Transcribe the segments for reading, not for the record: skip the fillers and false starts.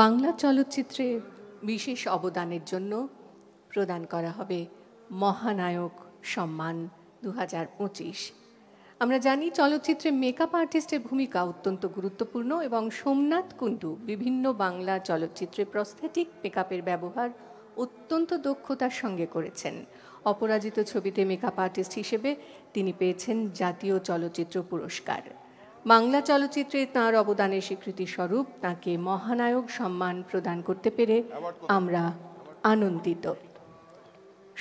বাংলা চলচ্চিত্রে বিশেষ অবদানের জন্য প্রদান করা হবে মহানায়ক সম্মান 2025। আমরা জানি চলচ্চিত্রে মেকআপ আর্টিস্টের ভূমিকা অত্যন্ত গুরুত্বপূর্ণ এবং সোমনাথ কুণ্ডু বিভিন্ন বাংলা চলচ্চিত্রে প্রস্থেটিক মেকআপের ব্যবহার অত্যন্ত দক্ষতার সঙ্গে করেছেন। অপরাজিত ছবিতে মেকআপ আর্টিস্ট হিসেবে তিনি পেয়েছেন জাতীয় চলচ্চিত্র পুরস্কার। বাংলা চলচ্চিত্রে তাঁর অবদানের স্বীকৃতি স্বরূপ তাঁকে মহানায়ক সম্মান প্রদান করতে পেরে আমরা আনন্দিত।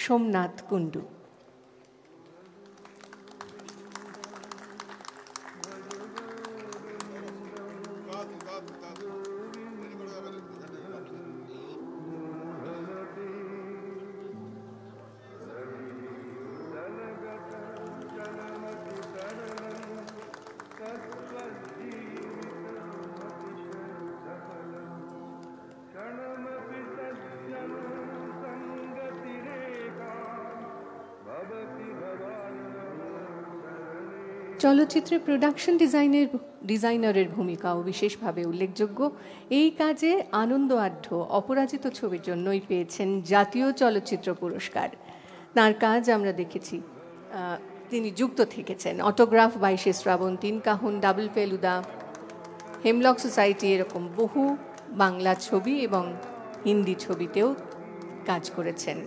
সোমনাথ কুণ্ডু। চলচ্চিত্রে প্রোডাকশন ডিজাইনারের ভূমিকাও বিশেষভাবে উল্লেখযোগ্য। এই কাজে আনন্দ আঢ্য অপরাজিত ছবির জন্যই পেয়েছেন জাতীয় চলচ্চিত্র পুরস্কার। তার কাজ আমরা দেখেছি, তিনি যুক্ত থেকেছেন অটোগ্রাফ, 22 শ্রাবণ, 3 কাহুন, ডাবল ফেলুদা, হেমলক সোসাইটি, এরকম বহু বাংলা ছবি এবং হিন্দি ছবিতেও কাজ করেছেন।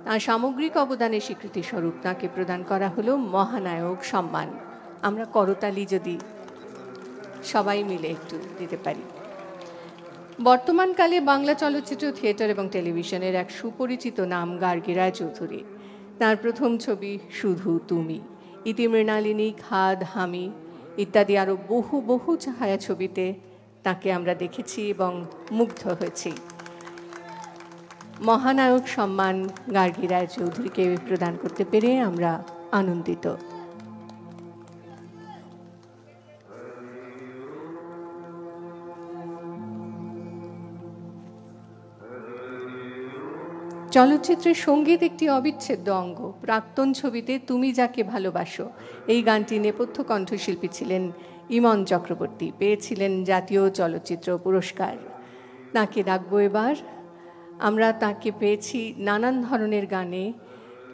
তার সামগ্রিক অবদানের স্বীকৃতি স্বরূপ তাকে প্রদান করা হলো মহানায়ক সম্মান। আমরা করতালি যদি সবাই মিলে একটু দিতে পারি। বর্তমানকালে বাংলা চলচ্চিত্র, থিয়েটার এবং টেলিভিশনের এক সুপরিচিত নাম গার্গী রায়চৌধুরী। তার প্রথম ছবি শুধু তুমি, ইতিমৃণালিনী, খাদ, হামি ইত্যাদি আরও বহু ছায়াছবিতে তাকে আমরা দেখেছি এবং মুগ্ধ হয়েছি। মহানায়ক সম্মান গার্গী রায়চৌধুরীকে প্রদান করতে পেরে আমরা আনন্দিত। চলচ্চিত্রের সঙ্গীত একটি অবিচ্ছেদ্য অঙ্গ। প্রাক্তন ছবিতে তুমি যাকে ভালোবাসো এই গানটি নেপথ্য কণ্ঠশিল্পী ছিলেন ইমন চক্রবর্তী, পেয়েছিলেন জাতীয় চলচ্চিত্র পুরস্কার। তাকে ডাকবো এবার। আমরা তাকে পেয়েছি নানান ধরনের গানে,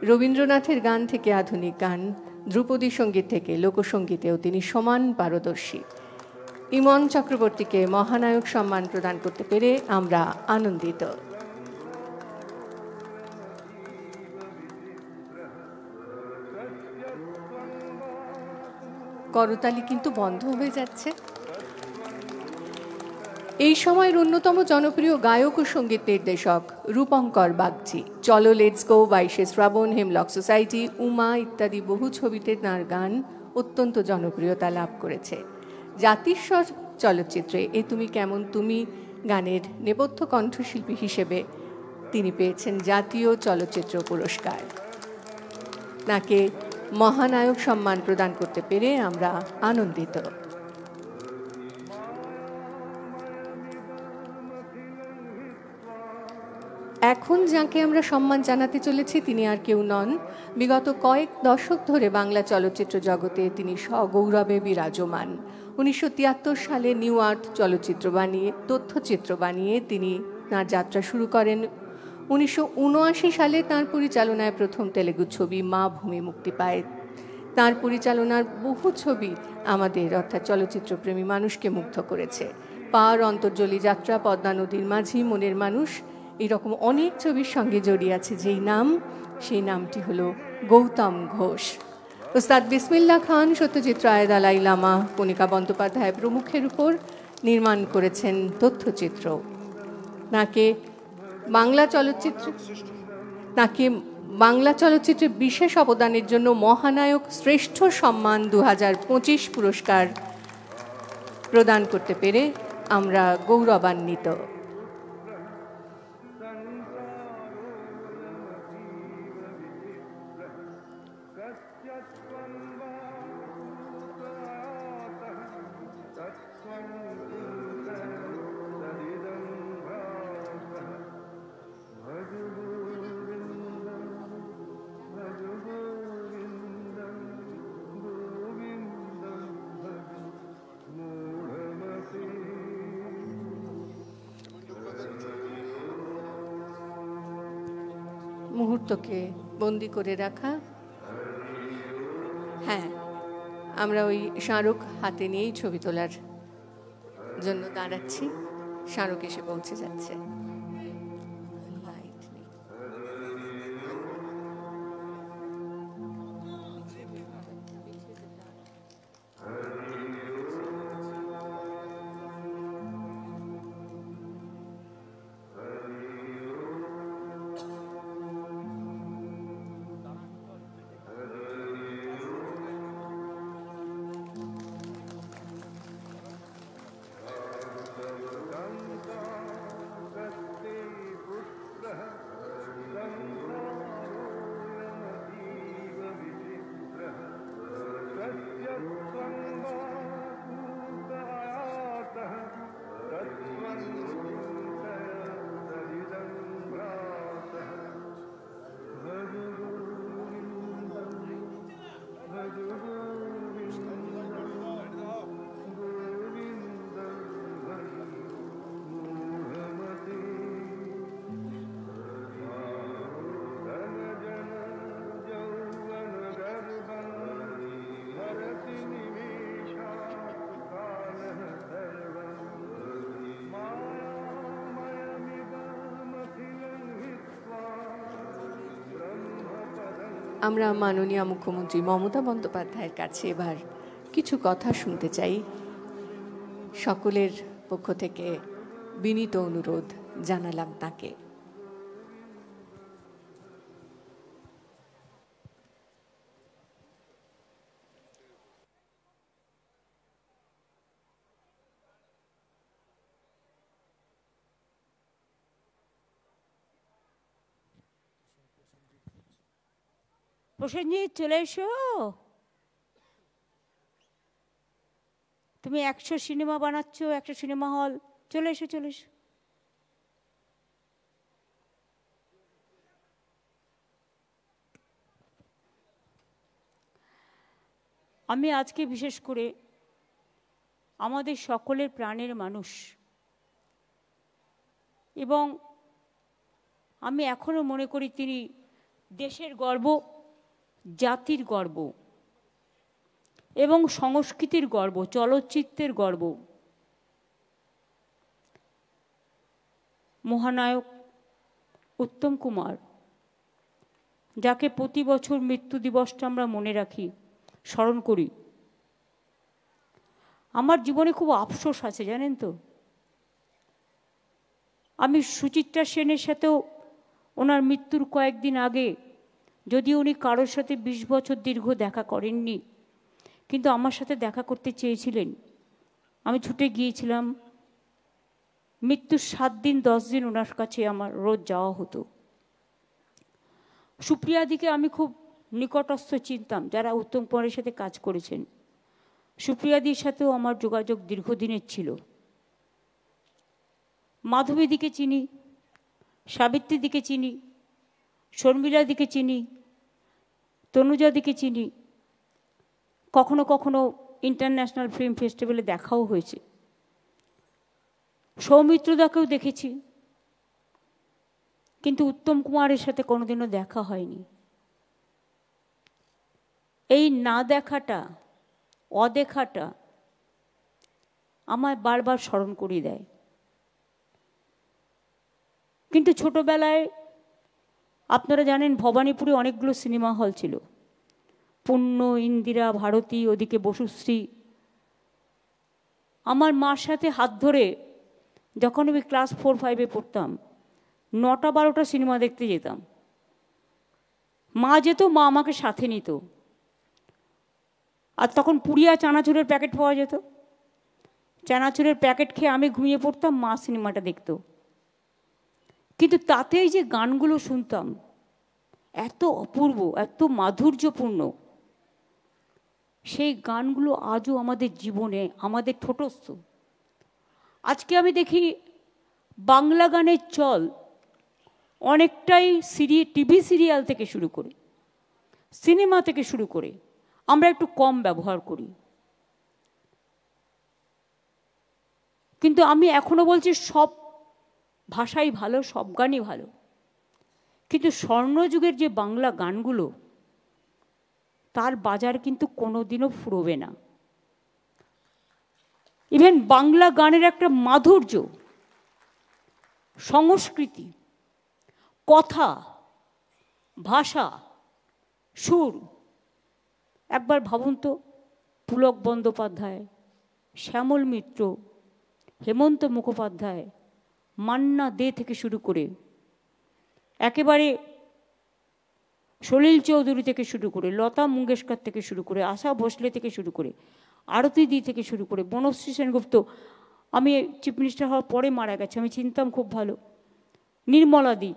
রবীন্দ্রনাথের গান থেকে আধুনিক গান, ধ্রুপদী সঙ্গীত থেকে লোকসঙ্গীতেও তিনি সমান পারদর্শী। ইমন চক্রবর্তীকে মহানায়ক সম্মান প্রদান করতে পেরে আমরা আনন্দিত। করতালি কিন্তু বন্ধ হয়ে যাচ্ছে। এই সময়ের অন্যতম জনপ্রিয় গায়ক ও সঙ্গীত নির্দেশক রূপঙ্কর বাগচি। চলো let's go, 22 Shrabon, hemlock society, Uma ইত্যাদি বহু ছবিতে তাঁর গান অত্যন্ত জনপ্রিয়তা লাভ করেছে। জাতিস্বর চলচ্চিত্রে এ তুমি কেমন তুমি গানের নেপথ্য কণ্ঠশিল্পী হিসেবে তিনি পেয়েছেন জাতীয় চলচ্চিত্র পুরস্কার। তাকে মহানায়ক সম্মান প্রদান করতে পেরে আমরা আনন্দিত। এখন যাকে আমরা সম্মান জানাতে চলেছি তিনি আর কেউ নন, বিগত কয়েক দশক ধরে বাংলা চলচ্চিত্র জগতে তিনি সগৌরবে বিরাজমান। 1973 সালে নিউ আর্থ চলচ্চিত্র বানিয়ে তথ্যচিত্র বানিয়ে তিনি তাঁর যাত্রা শুরু করেন। 1979 সালে তাঁর পরিচালনায় প্রথম তেলেগু ছবি মা ভূমি মুক্তি পায়। তাঁর পরিচালনার বহু ছবি আমাদের অর্থাৎ চলচ্চিত্রপ্রেমী মানুষকে মুগ্ধ করেছে। পার, অন্তর্জলি যাত্রা, পদ্মা নদীর মাঝি, মনের মানুষ, এরকম অনেক ছবির সঙ্গে জড়িয়ে আছে যেই নাম, সেই নামটি হলো গৌতম ঘোষ। ওস্তাদ বিসমিল্লাহ খান, সত্যজিৎ রায়, দালাই লামা, কণিকা বন্দ্যোপাধ্যায় প্রমুখের উপর নির্মাণ করেছেন তথ্যচিত্র। তাকে বাংলা চলচ্চিত্রে বিশেষ অবদানের জন্য মহানায়ক শ্রেষ্ঠ সম্মান 2025 পুরস্কার প্রদান করতে পেরে আমরা গৌরবান্বিত। মুহূর্তকে বন্দি করে রাখা। হ্যাঁ, আমরা ওই স্মারক হাতে নিয়েই ছবি তোলার জন্য দাঁড়াচ্ছি। স্মারক এসে পৌঁছে যাচ্ছে। আমরা মাননীয় মুখ্যমন্ত্রী মমতা বন্দ্যোপাধ্যায়ের কাছে এবার কিছু কথা শুনতে চাই। সকলের পক্ষ থেকে বিনীত অনুরোধ জানালাম তাকে। প্রসেনজিৎ, চলে এসো। তুমি 100 সিনেমা বানাচ্ছ, 100 সিনেমা হল, চলে এসো, চলে এসো। আমি আজকে বিশেষ করে আমাদের সকলের প্রাণের মানুষ এবং আমি এখনো মনে করি তিনি দেশের গর্ব, জাতির গর্ব এবং সংস্কৃতির গর্ব, চলচ্চিত্রের গর্ব। মহানায়ক উত্তম কুমার, যাকে প্রতি বছর মৃত্যু দিবসটা আমরা মনে রাখি, স্মরণ করি। আমার জীবনে খুব আফসোস আছে, জানেন তো। আমি সুচিত্রা সেনের সাথেও ওনার মৃত্যুর কয়েকদিন আগে, যদিও উনি কারোর সাথে 20 বছর দীর্ঘ দেখা করেননি, কিন্তু আমার সাথে দেখা করতে চেয়েছিলেন। আমি ছুটে গিয়েছিলাম। মৃত্যুর 7 দিন 10 দিন ওনার কাছে আমার রোজ যাওয়া হতো। সুপ্রিয়াদিকে আমি খুব নিকটস্থ চিনতাম, যারা উত্তম কুমারের সাথে কাজ করেছেন। সুপ্রিয়াদির সাথেও আমার যোগাযোগ দীর্ঘদিনের ছিল। মাধবীদিকে চিনি, সাবিত্রীদিকে চিনি, শর্মিলাদিকে চিনি, তনুজাদিকে চিনি, কখনো কখনো ইন্টারন্যাশনাল ফিল্ম ফেস্টিভ্যালে দেখাও হয়েছে। সৌমিত্রদাকেও দেখেছি, কিন্তু উত্তম কুমারের সাথে কোনোদিনও দেখা হয়নি। এই না দেখাটা, অদেখাটা আমায় বারবার স্মরণ করিয়ে দেয়। কিন্তু ছোটবেলায় আপনারা জানেন ভবানীপুরে অনেকগুলো সিনেমা হল ছিল, পূর্ণ, ইন্দিরা, ভারতী, ওদিকে বসুশ্রী। আমার মার সাথে হাত ধরে যখন আমি ক্লাস 4-5-এ পড়তাম, 9টা-12টা সিনেমা দেখতে যেতাম। মা যেত, মা আমাকে সাথে নিত। আর তখন পুড়িয়া চানাচুরের প্যাকেট পাওয়া যেত, চানাচুরের প্যাকেট খেয়ে আমি ঘুমিয়ে পড়তাম, মা সিনেমাটা দেখত। কিন্তু তাতেই যে গানগুলো শুনতাম এত অপূর্ব, এত মাধুর্যপূর্ণ, সেই গানগুলো আজও আমাদের জীবনে, আমাদের ঠোঁটস্থ। আজকে আমি দেখি বাংলা গানের চল অনেকটাই টিভি সিরিয়াল থেকে শুরু করে, সিনেমা থেকে শুরু করে আমরা একটু কম ব্যবহার করি। কিন্তু আমি এখনো বলছি সব ভাষাই ভালো, সব গানই ভালো, কিন্তু স্বর্ণযুগের যে বাংলা গানগুলো, তার বাজার কিন্তু কোনোদিনও ফুরোবে না। ইভেন বাংলা গানের একটা মাধুর্য, সংস্কৃতি, কথা, ভাষা, সুর, একবার ভাবুন তো, পুলক বন্দ্যোপাধ্যায়, শ্যামল মিত্র, হেমন্ত মুখোপাধ্যায়, মান্না দে থেকে শুরু করে একেবারে সলিল চৌধুরী থেকে শুরু করে, লতা মঙ্গেশকর থেকে শুরু করে, আশা ভোসলে থেকে শুরু করে, আরতি দি থেকে শুরু করে, বনশ্রী সেনগুপ্ত, আমি চিফ মিনিস্টার হওয়ার পরে মারা গেছে, আমি চিনতাম খুব ভালো, নির্মলা দি,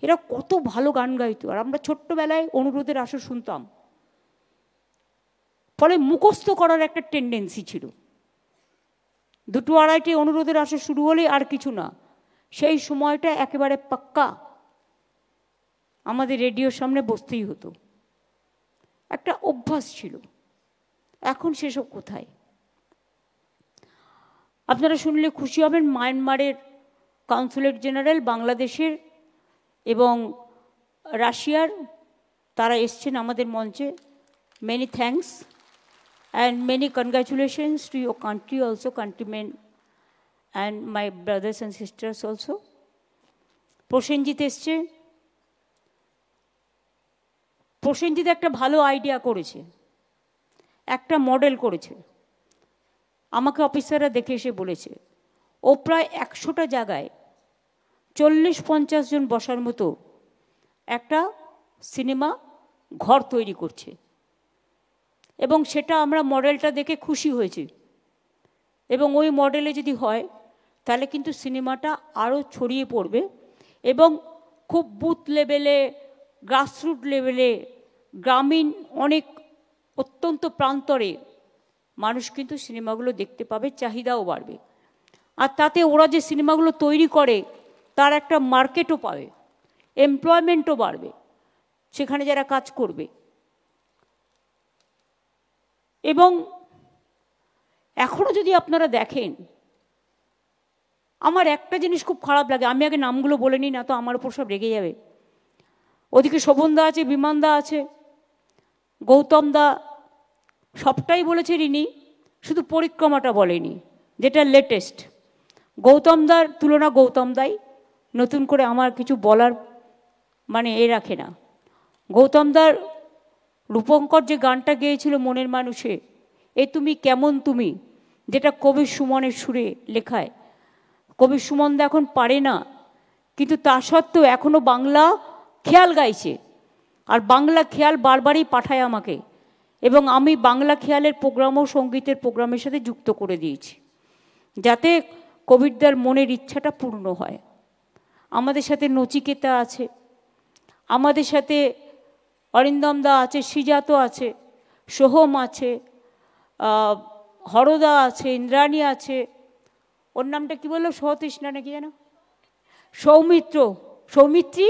এরা কত ভালো গান গাইতো। আর আমরা ছোট্টবেলায় অনুরোধের আসর শুনতাম, ফলে মুখস্থ করার একটা টেন্ডেন্সি ছিল। 2-2:30 অনুরোধের আসর শুরু হলে আর কিছু না, সেই সময়টা একেবারে পাক্কা আমাদের রেডিওর সামনে বসতেই হতো, একটা অভ্যাস ছিল। এখন সেসব কোথায়? আপনারা শুনলে খুশি হবেন, মায়ানমারের কনসুলেট জেনারেল, বাংলাদেশের এবং রাশিয়ার, তারা এসছেন আমাদের মঞ্চে। Many thanks and many congratulations to your country also, countrymen and my brothers and sisters also. Prosenjit এসছে। প্রসেনজিৎ একটা ভালো আইডিয়া করেছে, একটা মডেল করেছে। আমাকে অফিসাররা দেখে এসে বলেছে ও প্রায় 100টা জায়গায় 40-50 জন বসার মতো একটা সিনেমা ঘর তৈরি করছে, এবং সেটা আমরা মডেলটা দেখে খুশি হয়েছি। এবং ওই মডেলে যদি হয় তাহলে কিন্তু সিনেমাটা আরও ছড়িয়ে পড়বে, এবং খুব বুথ লেভেলে, গ্রাসরুট লেভেলে, গ্রামীণ অনেক অত্যন্ত প্রান্তরে মানুষ কিন্তু সিনেমাগুলো দেখতে পাবে, চাহিদাও বাড়বে। আর তাতে ওরা যে সিনেমাগুলো তৈরি করে তার একটা মার্কেটও পাবে, এমপ্লয়মেন্টও বাড়বে সেখানে যারা কাজ করবে। এবং এখনও যদি আপনারা দেখেন, আমার একটা জিনিস খুব খারাপ লাগে, আমি আগে নামগুলো বলে নিই, না তো আমার উপর সব রেগে যাবে। ওদিকে শোভনদা আছে, বিমানদা আছে, গৌতমদা, সবটাই বলেছে রিনি, শুধু পরিক্রমাটা বলেনি, যেটা লেটেস্ট। গৌতমদার তুলনা গৌতমদাই, নতুন করে আমার কিছু বলার মানে রাখে না। গৌতমদার রূপঙ্কর যে গানটা গেয়েছিল মনের মানুষে, এ তুমি কেমন তুমি, যেটা কবি সুমনের সুরে লেখায়। কবি সুমনদা এখন পারে না, কিন্তু তা সত্ত্বেও এখনও বাংলা খেয়াল গাইছে, আর বাংলা খেয়াল বারবারই পাঠায় আমাকে, এবং আমি বাংলা খেয়ালের প্রোগ্রামও সঙ্গীতের প্রোগ্রামের সাথে যুক্ত করে দিয়েছি, যাতে কবিরদার মনের ইচ্ছাটা পূর্ণ হয়। আমাদের সাথে নচিকেতা আছে, আমাদের সাথে অরিন্দমদা আছে, সিজাতো আছে, সোহম আছে, হরদা আছে, ইন্দ্রাণী আছে, ওর নামটা কী বললো, সহতৃষ্ণা নাকি যেন, সৌমিত্র, সৌমিত্রী,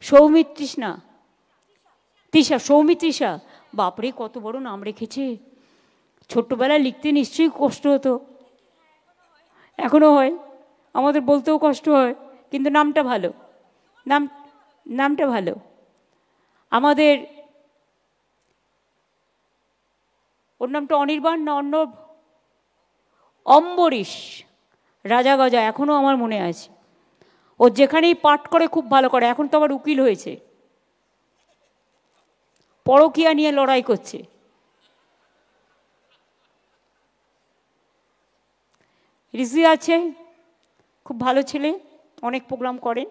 সৌমিত্রিষ্ণা, তৃষা, সৌমিত্রিষা। বাপরে কত বড় নাম রেখেছে। ছোট্টবেলায় লিখতে নিশ্চয়ই কষ্ট হতো, এখনো হয়, আমাদের বলতেও কষ্ট হয়, কিন্তু নামটা ভালো, নামটা ভালো। আমাদের ওর নামটা অনির্বাণ না অন্য, অম্বরীশ, রাজা গজা, এখনো আমার মনে আছে। ও যেখানেই পাঠ করে খুব ভালো করে, এখন তো আবার উকিল হয়েছে, পরকীয়া নিয়ে লড়াই করছে। রিজি আছে, খুব ভালো ছেলে, অনেক প্রোগ্রাম করেন।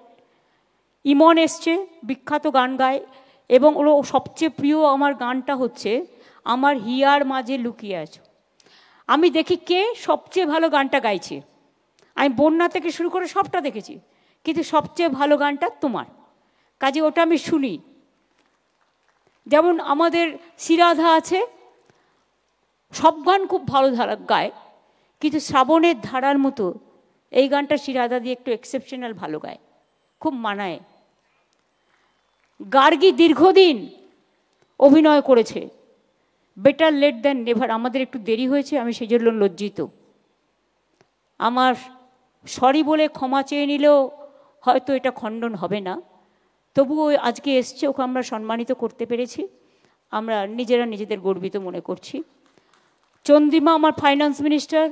ইমন এসছে, বিখ্যাত গান গায়, এবং ওর সবচেয়ে প্রিয় আমার গানটা হচ্ছে আমার হিয়ার মাঝে লুকিয়ে আছো। আমি দেখি কে সবচেয়ে ভালো গানটা গাইছে, আমি বন্যা থেকে শুরু করে সবটা দেখেছি, কিন্তু সবচেয়ে ভালো গানটা তোমার, কাজে ওটা আমি শুনি। যেমন আমাদের শ্রীরাধা আছে, সব গান খুব ভালো গায়, কিন্তু শ্রাবণের ধারার মতো এই গানটা শ্রীরাধা দিয়ে একটু এক্সেপশনাল ভালো গায়, খুব মানায়। গার্গী দীর্ঘদিন অভিনয় করেছে, বেটার লেট দ্যান নেভার। আমাদের একটু দেরি হয়েছে, আমি সেই জন্য লজ্জিত। আমার সরি বলে ক্ষমা চেয়ে নিলেও হয়তো এটা খণ্ডন হবে না, তবুও আজকে এসছে, ওকে আমরা সম্মানিত করতে পেরেছি, আমরা নিজেরা নিজেদের গর্বিত মনে করছি। চন্দ্রিমা আমার ফাইন্যান্স মিনিস্টার,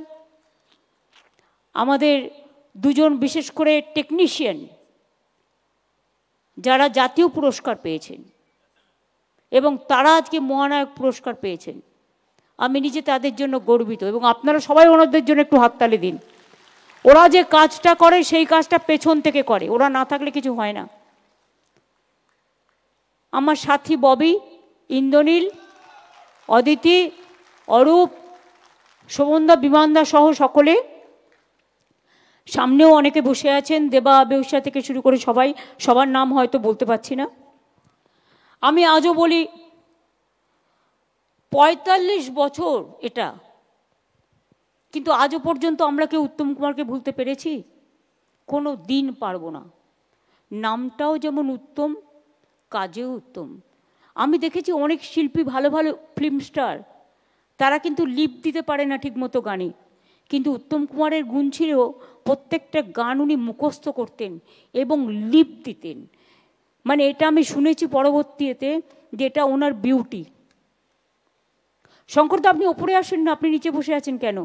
আমাদের দুজন বিশেষ করে টেকনিশিয়ান যারা জাতীয় পুরস্কার পেয়েছেন এবং তারা আজকে মহানায়ক পুরস্কার পেয়েছেন, আমি নিজে তাদের জন্য গর্বিত, এবং আপনারা সবাই ওনাদের জন্য একটু হাততালি দিন। ওরা যে কাজটা করে সেই কাজটা পেছন থেকে করে, ওরা না থাকলে কিছু হয় না। আমার সাথী ববি, ইন্দ্রনীল, অদিতি, অরূপ, শোভনদা, বিমানদা সহ সকলে, সামনেও অনেকে বসে আছেন, দেবা, বেউসা থেকে শুরু করে সবাই, সবার নাম হয়তো বলতে পারছি না। আমি আজও বলি ৪৫ বছর এটা, কিন্তু আজও পর্যন্ত আমরা কেউ উত্তম কুমারকে ভুলতে পেরেছি? কোনো দিন পারবো না। নামটাও যেমন উত্তম, কাজেও উত্তম। আমি দেখেছি অনেক শিল্পী, ভালো ভালো ফিল্ম স্টার, তারা কিন্তু লিপ দিতে পারে না ঠিকমতো গানে, কিন্তু উত্তম কুমারের গুণ ছিল প্রত্যেকটা গান উনি মুখস্থ করতেন এবং লিপ দিতেন। মানে এটা আমি শুনেছি পরবর্তীতে যে এটা ওনার বিউটি। শঙ্করদা, আপনি ওপরে আসুন না, আপনি নিচে বসে আছেন কেন?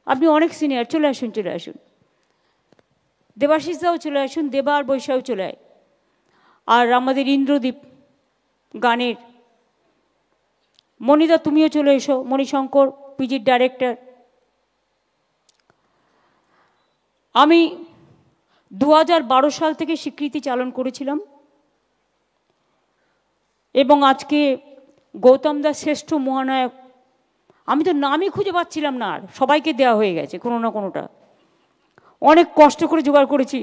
আপনি অনেক সিনিয়র, চলে আসুন, চলে আসুন। দেবাশিসদাও চলে আসুন, দেবা আর বৈশাও চলে আয়। আর আমাদের ইন্দ্রদীপ গানের মণিদা, তুমিও চলে এসো, মণিশঙ্কর পিজির ডাইরেক্টর। আমি 2012 সাল থেকে স্বীকৃতি চালন করেছিলাম, এবং আজকে গৌতম দাস শ্রেষ্ঠ মহানায়ক, আমি তো নামই খুঁজে পাচ্ছিলাম না, আর সবাইকে দেওয়া হয়ে গেছে কোনো না কোনোটা, অনেক কষ্ট করে জোগাড় করেছি।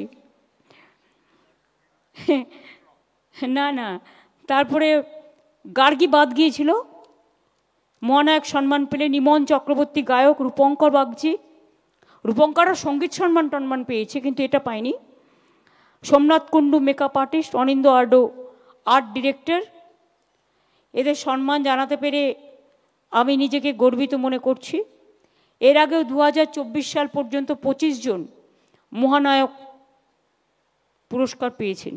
না না, তারপরে গার্গী বাদ গিয়েছিল, মহানায়ক সম্মান পেলেন ইমন চক্রবর্তী, গায়ক রূপঙ্কর বাগচি। রূপঙ্করও সঙ্গীত সম্মান পেয়েছে, কিন্তু এটা পায়নি। সোমনাথ কুণ্ডু মেকআপ আর্টিস্ট, অনিন্দ আর্ডো আর্ট ডিরেক্টর। এদের সম্মান জানাতে পেরে আমি নিজেকে গর্বিত মনে করছি। এর আগেও 2024 সাল পর্যন্ত 25 জন মহানায়ক পুরস্কার পেয়েছেন।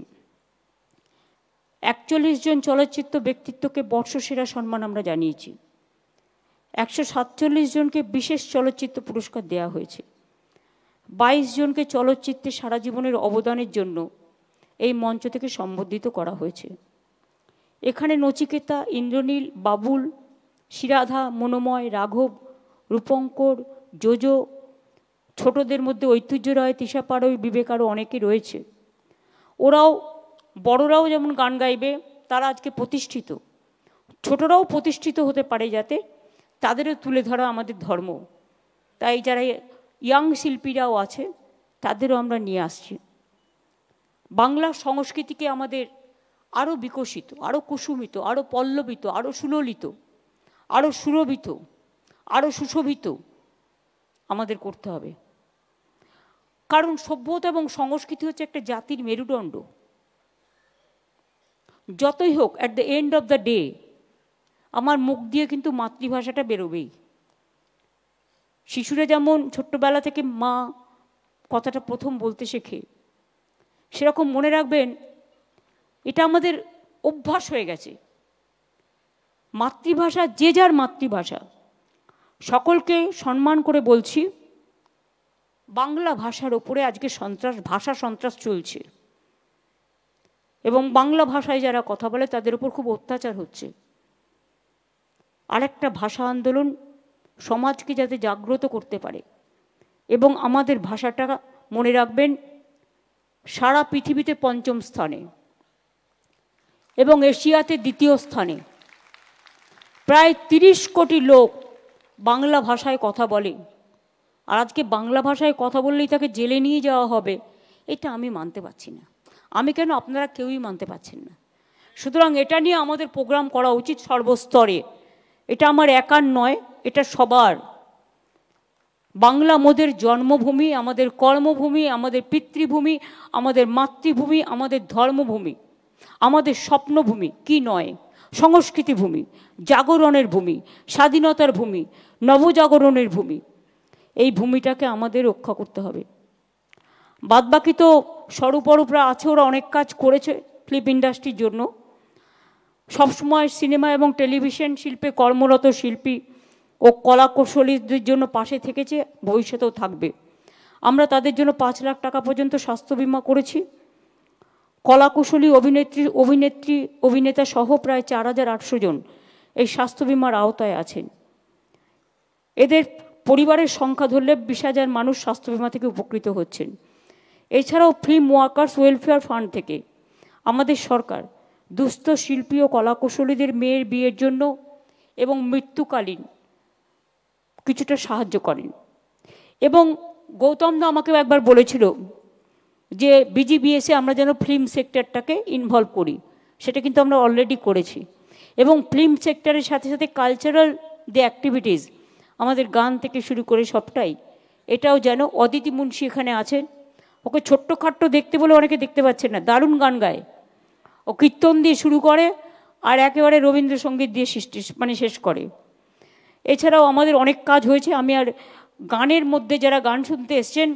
41 জন চলচ্চিত্র ব্যক্তিত্বকে বর্ষসেরা সম্মান আমরা জানিয়েছি। 147 জনকে বিশেষ চলচ্চিত্র পুরস্কার দেওয়া হয়েছে। 22 জনকে চলচ্চিত্রে সারা জীবনের অবদানের জন্য এই মঞ্চ থেকে সম্বর্ধিত করা হয়েছে। এখানে নচিকেতা, ইন্দ্রনীল, বাবুল, শ্রীরাধা, মনোময়, রাঘব, রূপঙ্কর, জোজো, ছোটদের মধ্যে ঐতিহ্য রায়, তৃষা পাড়ই, বিবেক, আরও অনেকে রয়েছে। ওরাও, বড়রাও যেমন গান গাইবে, তারা আজকে প্রতিষ্ঠিত, ছোটরাও প্রতিষ্ঠিত হতে পারে, যাতে তাদেরও তুলে ধরা আমাদের ধর্ম। তাই যারা ইয়াং শিল্পীরাও আছে তাদেরও আমরা নিয়ে আসছি। বাংলা সংস্কৃতিকে আমাদের আরও বিকশিত, আরও কুসুমিত, আরও পল্লবিত, আরও সুললিত, আরও সুরভিত, আরও সুশোভিত আমাদের করতে হবে। কারণ সভ্যতা এবং সংস্কৃতি হচ্ছে একটা জাতির মেরুদণ্ড। যতই হোক, at the end of the day আমার মুখ দিয়ে কিন্তু মাতৃভাষাটা বেরোবেই। শিশুরা যেমন ছোট্টবেলা থেকে মা কথাটা প্রথম বলতে শেখে, সেরকম মনে রাখবেন এটা আমাদের অভ্যাস হয়ে গেছে। মাতৃভাষা যে যার মাতৃভাষা, সকলকে সম্মান করে বলছি, বাংলা ভাষার ওপরে আজকে ভাষা সন্ত্রাস চলছে এবং বাংলা ভাষায় যারা কথা বলে তাদের উপর খুব অত্যাচার হচ্ছে। আরেকটা ভাষা আন্দোলন সমাজকে যাতে জাগ্রত করতে পারে এবং আমাদের ভাষাটা মনে রাখবেন সারা পৃথিবীতে ৫ম স্থানে এবং এশিয়াতে ২য় স্থানে। প্রায় ৩০ কোটি লোক বাংলা ভাষায় কথা বলে, আর আজকে বাংলা ভাষায় কথা বললেই তাকে জেলে নিয়ে যাওয়া হবে, এটা আমি মানতে পারছি না। আমি কেন, আপনারা কেউই মানতে পারছেন না। সুতরাং এটা নিয়ে আমাদের প্রোগ্রাম করা উচিত সর্বস্তরে। এটা আমার একার নয়, এটা সবার। বাংলা আমাদের জন্মভূমি, আমাদের কর্মভূমি, আমাদের পিতৃভূমি, আমাদের মাতৃভূমি, আমাদের ধর্মভূমি, আমাদের স্বপ্নভূমি, কি নয়, সংস্কৃতি ভূমি, জাগরণের ভূমি, স্বাধীনতার ভূমি, নবজাগরণের ভূমি। এই ভূমিটাকে আমাদের রক্ষা করতে হবে। বাদবাকি তো স্বরূপরা আছে, ওরা অনেক কাজ করেছে ফিল্ম ইন্ডাস্ট্রির জন্য। সবসময় সিনেমা এবং টেলিভিশন শিল্পে কর্মরত শিল্পী ও কলা কৌশলীদের জন্য পাশে থেকেছে, ভবিষ্যতেও থাকবে। আমরা তাদের জন্য ৫ লাখ টাকা পর্যন্ত স্বাস্থ্য বিমা করেছি। কলা কৌশলী অভিনেতা সহ প্রায় ৪,৮০০ জন এই স্বাস্থ্য বিমার আওতায় আছেন। এদের পরিবারের সংখ্যা ধরলে ২০,০০০ মানুষ স্বাস্থ্য বিমা থেকে উপকৃত হচ্ছেন। এছাড়াও ফিল্ম ওয়ার্কার্স ওয়েলফেয়ার ফান্ড থেকে আমাদের সরকার দুস্থ শিল্পী ও কলাকুশলীদের মেয়ের বিয়ের জন্য এবং মৃত্যুকালীন কিছুটা সাহায্য করেন। এবং গৌতম দা আমাকেও একবার বলেছিল যে বিজিবিএসে আমরা যেন ফিল্ম সেক্টরটাকে ইনভলভ করি, সেটা কিন্তু আমরা অলরেডি করেছি। এবং ফিল্ম সেক্টরের সাথে সাথে কালচারাল যে অ্যাক্টিভিটিস, আমাদের গান থেকে শুরু করে সবটাই, এটাও যেন অদিতি মুন্সি এখানে আছেন। ওকে ছোট্টখাট্ট দেখতে বলে অনেকে দেখতে পাচ্ছেন না, দারুণ গান গায়। ও কীর্তন দিয়ে শুরু করে আর একেবারে রবীন্দ্রসঙ্গীত দিয়ে শেষ করে। এছাড়াও আমাদের অনেক কাজ হয়েছে। আমি আর গানের মধ্যে যারা গান শুনতে এসছেন,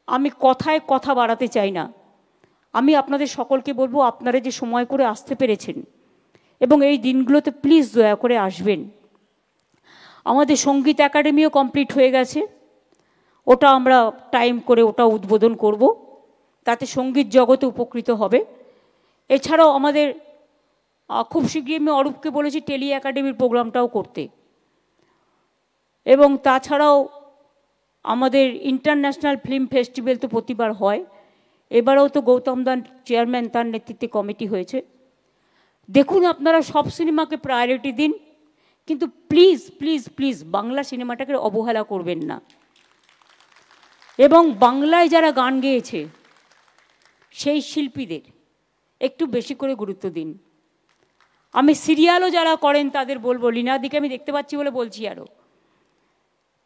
আমি কথায় কথা বাড়াতে চাই না। আমি আপনাদের সকলকে বলবো, আপনারা যে সময় করে আসতে পেরেছেন এবং এই দিনগুলোতে প্লিজ দয়া করে আসবেন। আমাদের সঙ্গীত একাডেমিও কমপ্লিট হয়ে গেছে, ওটা আমরা টাইম করে ওটা উদ্বোধন করব, তাতে সঙ্গীত জগতে উপকৃত হবে। এছাড়াও আমাদের খুব শীঘ্রই আমি অরূপকে বলেছি টেলি একাডেমির প্রোগ্রামটাও করতে। এবং তাছাড়াও আমাদের ইন্টারন্যাশনাল ফিল্ম ফেস্টিভ্যাল তো প্রতিবার হয়, এবারেও তো গৌতম দান চেয়ারম্যান, তার নেতৃত্বে কমিটি হয়েছে। দেখুন, আপনারা সব সিনেমাকে প্রায়োরিটি দিন, কিন্তু প্লিজ প্লিজ প্লিজ বাংলা সিনেমাটাকে অবহেলা করবেন না। এবং বাংলায় যারা গান গেয়েছে সেই শিল্পীদের একটু বেশি করে গুরুত্ব দিন। আমি সিরিয়ালও যারা করেন তাদের বলবো, লীনাদিকে আমি দেখতে পাচ্ছি বলে বলছি আরও,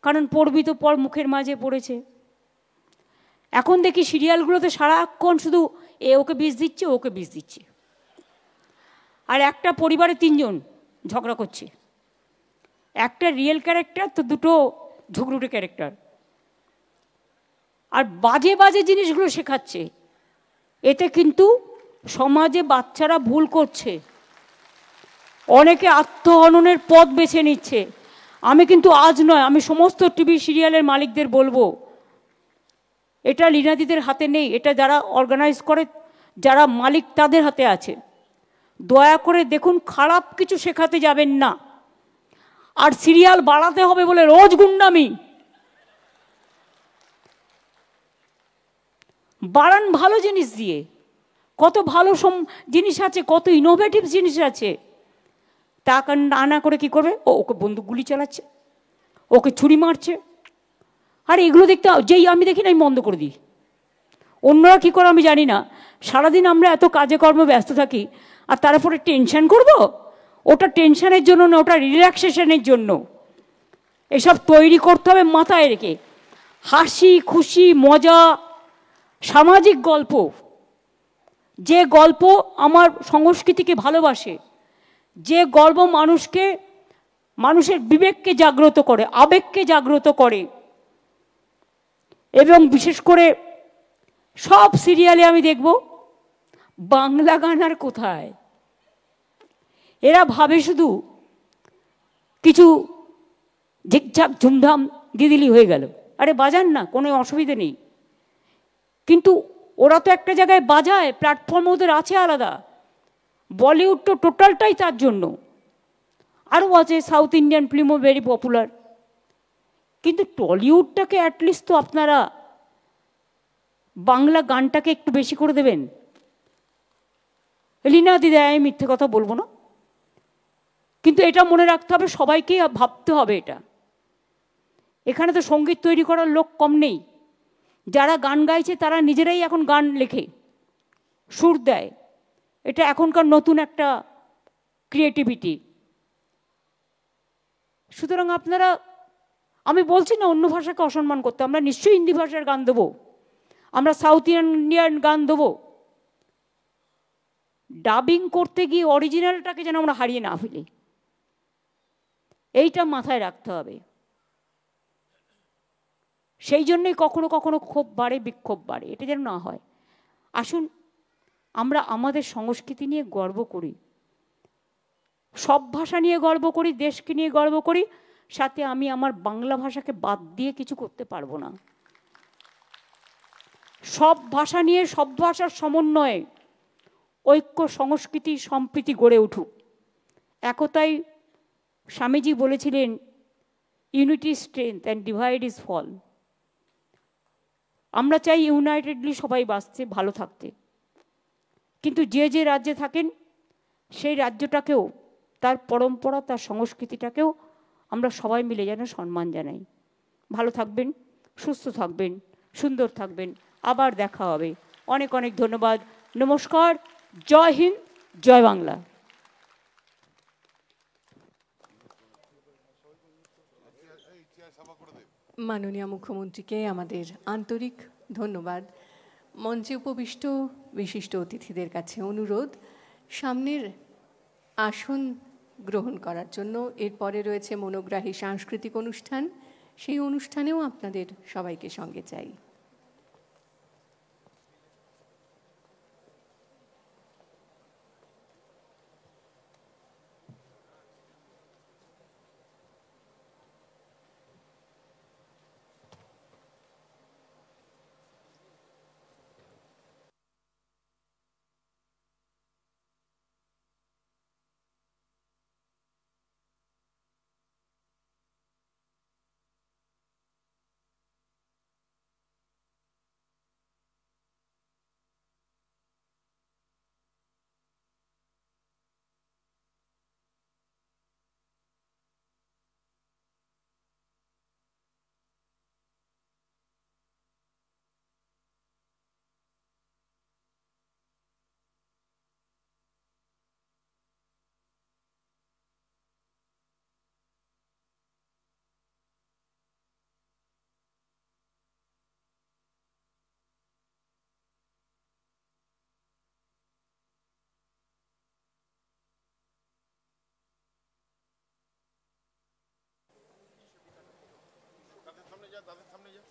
কারণ পড়বি তো পর মুখের মাঝে পড়েছে। এখন দেখি সিরিয়ালগুলোতে সারাক্ষণ শুধু ওকে বিষ দিচ্ছে, ওকে বিষ দিচ্ছে, আর একটা পরিবারে ৩ জন ঝগড়া করছে। একটা রিয়েল ক্যারেক্টার তো 2টো ঝগড়ুটে ক্যারেক্টার, আর বাজে বাজে জিনিসগুলো শেখাচ্ছে। এতে কিন্তু সমাজে বাচ্চারা ভুল করছে, অনেকে আত্মহননের পথ বেছে নিচ্ছে। আমি কিন্তু আজ নয়, আমি সমস্ত টিভি সিরিয়ালের মালিকদের বলবো, এটা লীনাদিদের হাতে নেই, এটা যারা অর্গানাইজ করে, যারা মালিক, তাদের হাতে আছে। দয়া করে দেখুন, খারাপ কিছু শেখাতে যাবেন না। আর সিরিয়াল বাড়াতে হবে বলে রোজ গুন্ডামি বাড়ান, ভালো জিনিস দিয়ে। কত ভালো জিনিস আছে, কত ইনোভেটিভ জিনিস আছে। তা না করে কি করবে, ওকে বন্দুক গুলি চালাচ্ছে, ওকে ছুরি মারছে। আর এগুলো দেখতে যেই আমি দেখি না, আমি বন্ধ করে দিই। অন্যরা কী করে আমি জানি না। সারাদিন আমরা এত কাজে কর্মে ব্যস্ত থাকি, আর তারপরে টেনশন করব? ওটা টেনশনের জন্য না, ওটা রিল্যাক্সেশনের জন্য। এসব তৈরি করতে হবে মাথায় রেখে। হাসি খুশি মজা সামাজিক গল্প, যে গল্প আমার সংস্কৃতিকে ভালোবাসে, যে গল্প মানুষের বিবেককে জাগ্রত করে, আবেগকে জাগ্রত করে। এবং বিশেষ করে সব সিরিয়ালে আমি দেখব বাংলা গান আর কোথায়। এরা ভাবে শুধু কিছু ঝিকঝাক ঝুমধাম দিদিলি হয়ে গেল, আরে বাজান না, কোনো অসুবিধে নেই, কিন্তু ওরা তো একটা জায়গায় বাজায়, প্ল্যাটফর্ম ওদের আছে আলাদা। বলিউড তো টোটালটাই তার জন্য, আরও আছে সাউথ ইন্ডিয়ান ফিল্মও ভেরি পপুলার। কিন্তু টলিউডটাকে অ্যাটলিস্ট তো আপনারা বাংলা গানটাকে একটু বেশি করে দেবেন। লীনা দিদি, আমি মিথ্যে কথা বলবো না, কিন্তু এটা মনে রাখতে হবে, সবাইকেই ভাবতে হবে এটা। এখানে তো সঙ্গীত তৈরি করার লোক কম নেই। যারা গান গাইছে তারা নিজেরাই এখন গান লেখে, সুর দেয়। এটা এখনকার নতুন একটা ক্রিয়েটিভিটি। সুতরাং আপনারা, আমি বলছি না অন্য ভাষাকে অসম্মান করতে, আমরা নিশ্চয়ই হিন্দি ভাষার গান দেবো, আমরা সাউথ ইন্ডিয়ান গান দেবো। ডাবিং করতে গিয়ে অরিজিনালটাকে যেন আমরা হারিয়ে না ফেলি, এইটা মাথায় রাখতে হবে। সেই জন্যই কখনো কখনো ক্ষোভ বাড়ে, বিক্ষোভ বাড়ে, এটা যেন না হয়। আসুন আমরা আমাদের সংস্কৃতি নিয়ে গর্ব করি, সব ভাষা নিয়ে গর্ব করি, দেশকে নিয়ে গর্ব করি। সাথে আমি আমার বাংলা ভাষাকে বাদ দিয়ে কিছু করতে পারবো না। সব ভাষা নিয়ে, সব ভাষার সমন্বয়ে ঐক্য, সংস্কৃতি, সম্প্রীতি গড়ে উঠুক। একতাই স্বামীজি বলেছিলেন, unity strength and divide is fall. আমরা চাই ইউনাইটেডলি সবাই বাঁচতে, ভালো থাকতে, কিন্তু যে যে রাজ্যে থাকেন সেই রাজ্যটাকেও, তার পরম্পরা, তার সংস্কৃতিটাকেও আমরা সবাই মিলে যেন সম্মান জানাই। ভালো থাকবেন, সুস্থ থাকবেন, সুন্দর থাকবেন। আবার দেখা হবে। অনেক অনেক ধন্যবাদ। নমস্কার। জয় হিন্দ, জয় বাংলা। মাননীয় মুখ্যমন্ত্রীকে আমাদের আন্তরিক ধন্যবাদ। মঞ্চে উপবিষ্ট বিশিষ্ট অতিথিদের কাছে অনুরোধ, সামনের আসন গ্রহণ করার জন্য। এরপরে রয়েছে মনোগ্রাহী সাংস্কৃতিক অনুষ্ঠান, সেই অনুষ্ঠানেও আপনাদের সবাইকে সঙ্গে চাই। তাদের সামনে যা।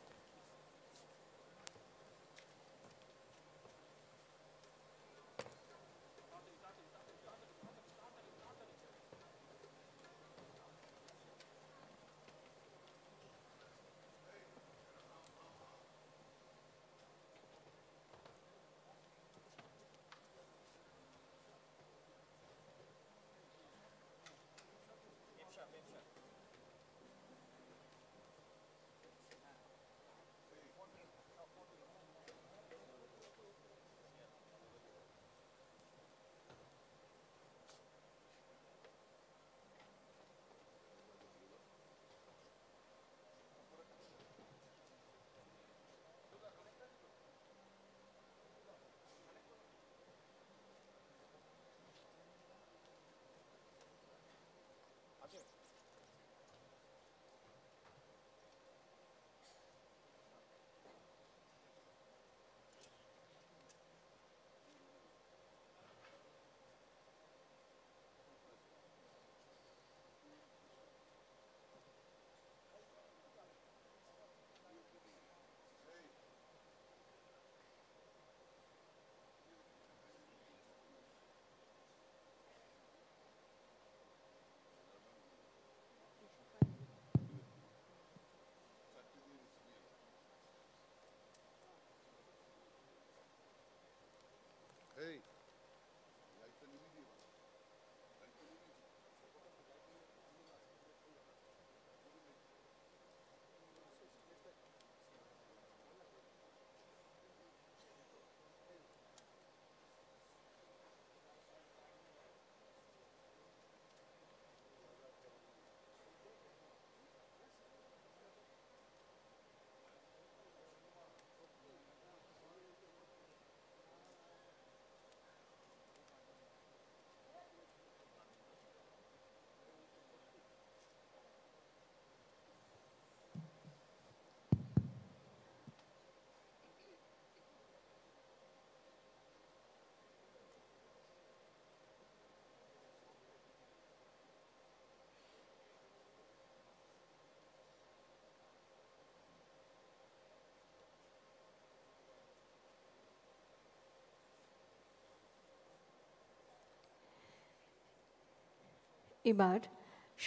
এবার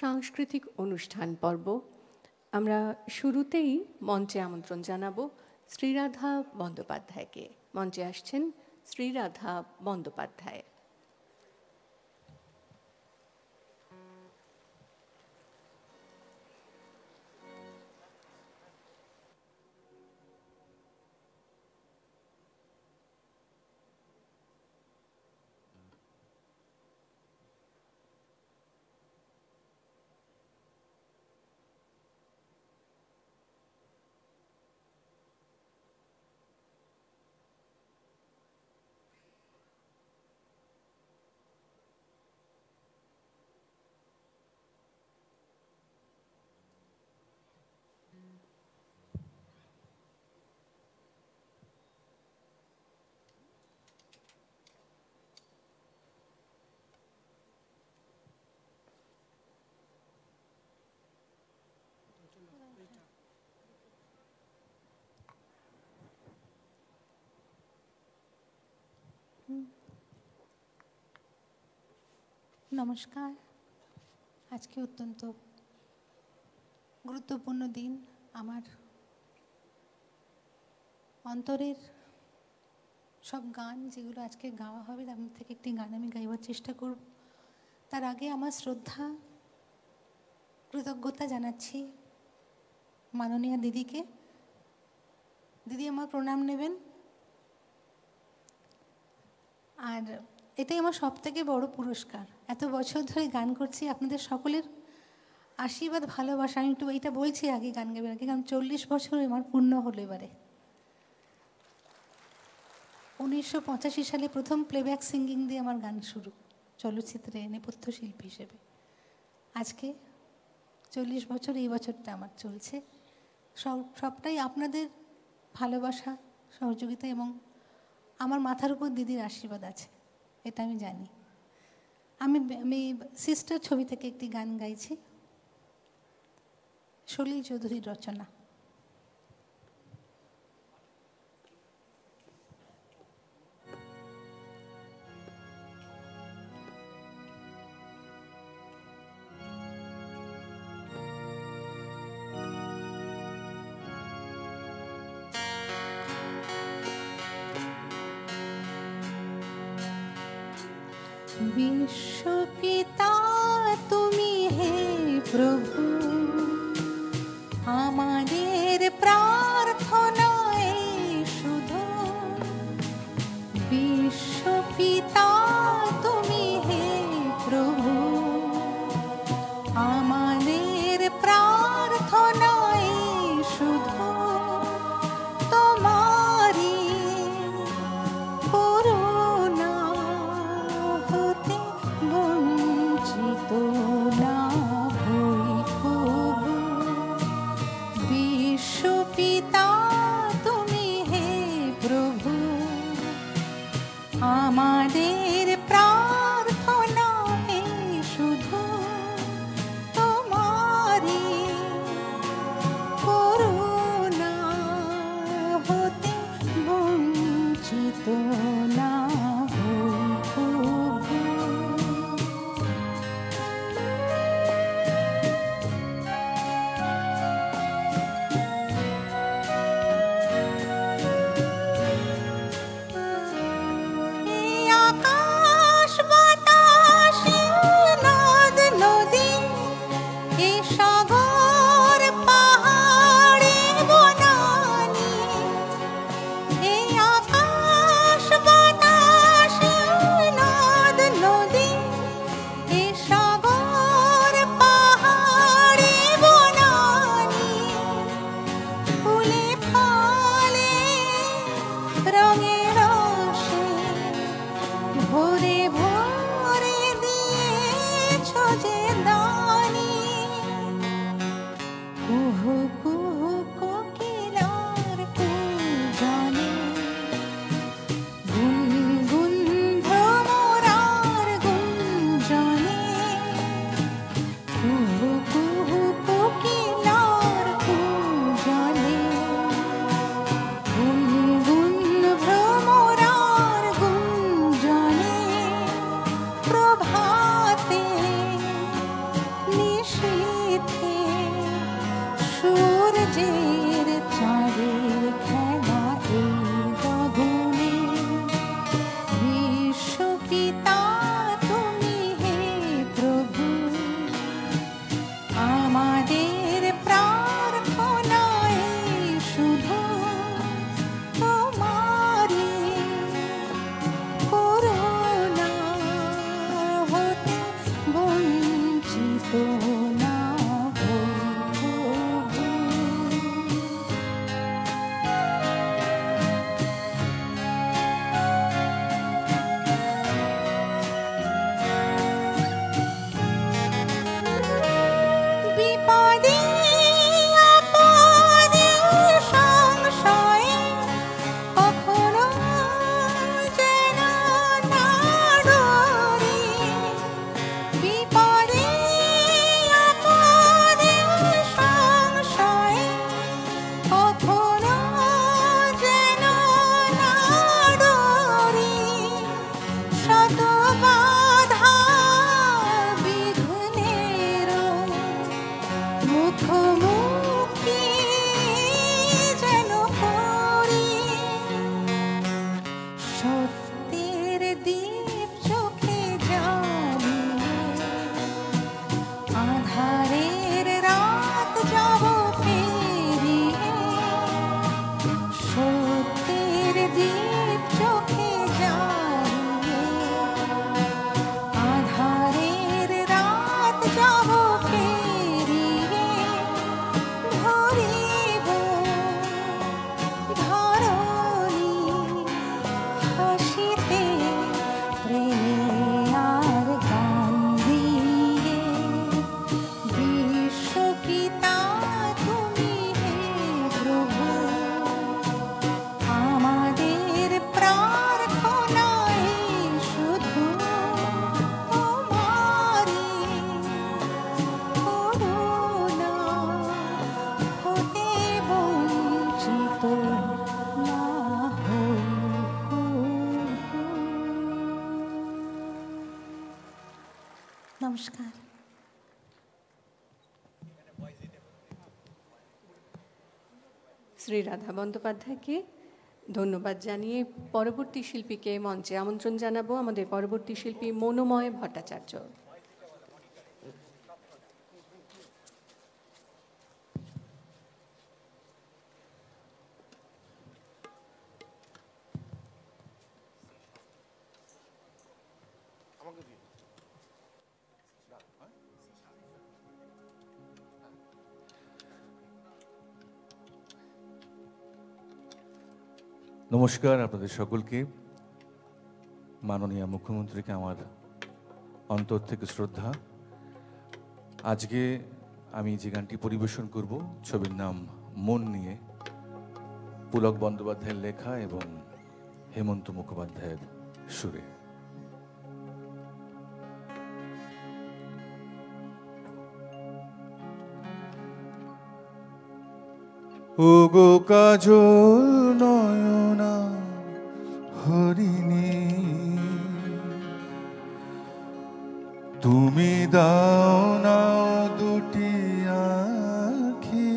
সাংস্কৃতিক অনুষ্ঠান পর্ব। আমরা শুরুতেই মঞ্চে আমন্ত্রণ জানাবো শ্রীরাধা বন্দ্যোপাধ্যায়কে। মঞ্চে আসছেন শ্রীরাধা বন্দ্যোপাধ্যায়। নমস্কার। আজকে অত্যন্ত গুরুত্বপূর্ণ দিন। আমার অন্তরের সব গান যেগুলো আজকে গাওয়া হবে তার মধ্যে থেকে একটি গান আমি গাইবার চেষ্টা করব। তার আগে আমার শ্রদ্ধা কৃতজ্ঞতা জানাচ্ছি মাননীয়া দিদিকে। দিদি আমার প্রণাম নেবেন। আর এটাই আমার সবথেকে বড় পুরস্কার। এত বছর ধরে গান করছি, আপনাদের সকলের আশীর্বাদ ভালোবাসা। আমি একটু এইটা বলছি আগে গান গাইবার আগে, কারণ 40 বছর আমার পূর্ণ হলো এবারে। 1985 সালে প্রথম প্লেব্যাক সিঙ্গিং দিয়ে আমার গান শুরু, চলচ্চিত্রে নেপথ্য শিল্পী হিসেবে। আজকে 40 বছর, এই বছরটা আমার চলছে। সবটাই আপনাদের ভালোবাসা, সহযোগিতা এবং আমার মাথার উপর দিদির আশীর্বাদ আছে, এটা আমি জানি। আমি সিস্টার ছবি থেকে একটি গান গাইছি, সলিল চৌধুরীর রচনা। বিশ্বপিতা তুমি হে প্রভু, আমাদের প্রার্থনা শুধু। বিশ্বপিতা তুমি হে প্রভু, আমাদের প্রার্থনা শুধু। তোমারি করুণা হতে বঞ্চিত না হই কভু। বিশ্বপিতা তুমি হে প্রভু, আমাদের প্রার্থনা শুধু। তোমারি করুণা হতে বঞ্চিত না হই কভু। শ্রী রাধা বন্দ্যোপাধ্যায়কে ধন্যবাদ জানিয়ে পরবর্তী শিল্পীকে মঞ্চে আমন্ত্রণ জানাবো আমাদের পরবর্তী শিল্পী মনোময় ভট্টাচার্য। নমস্কার আপনাদের সকলকে। মাননীয় মুখ্যমন্ত্রীকে আমার অন্তর থেকে শ্রদ্ধা। আজকে আমি যে গানটি পরিবেশন করব ছবির নাম মন নিয়ে, পুলক বন্দ্যোপাধ্যায়ের লেখা এবং হেমন্ত মুখোপাধ্যায়ের সুরে। ওগো কাজল নয়না হরিণী, তুমি দাও না দুটি আঁখি,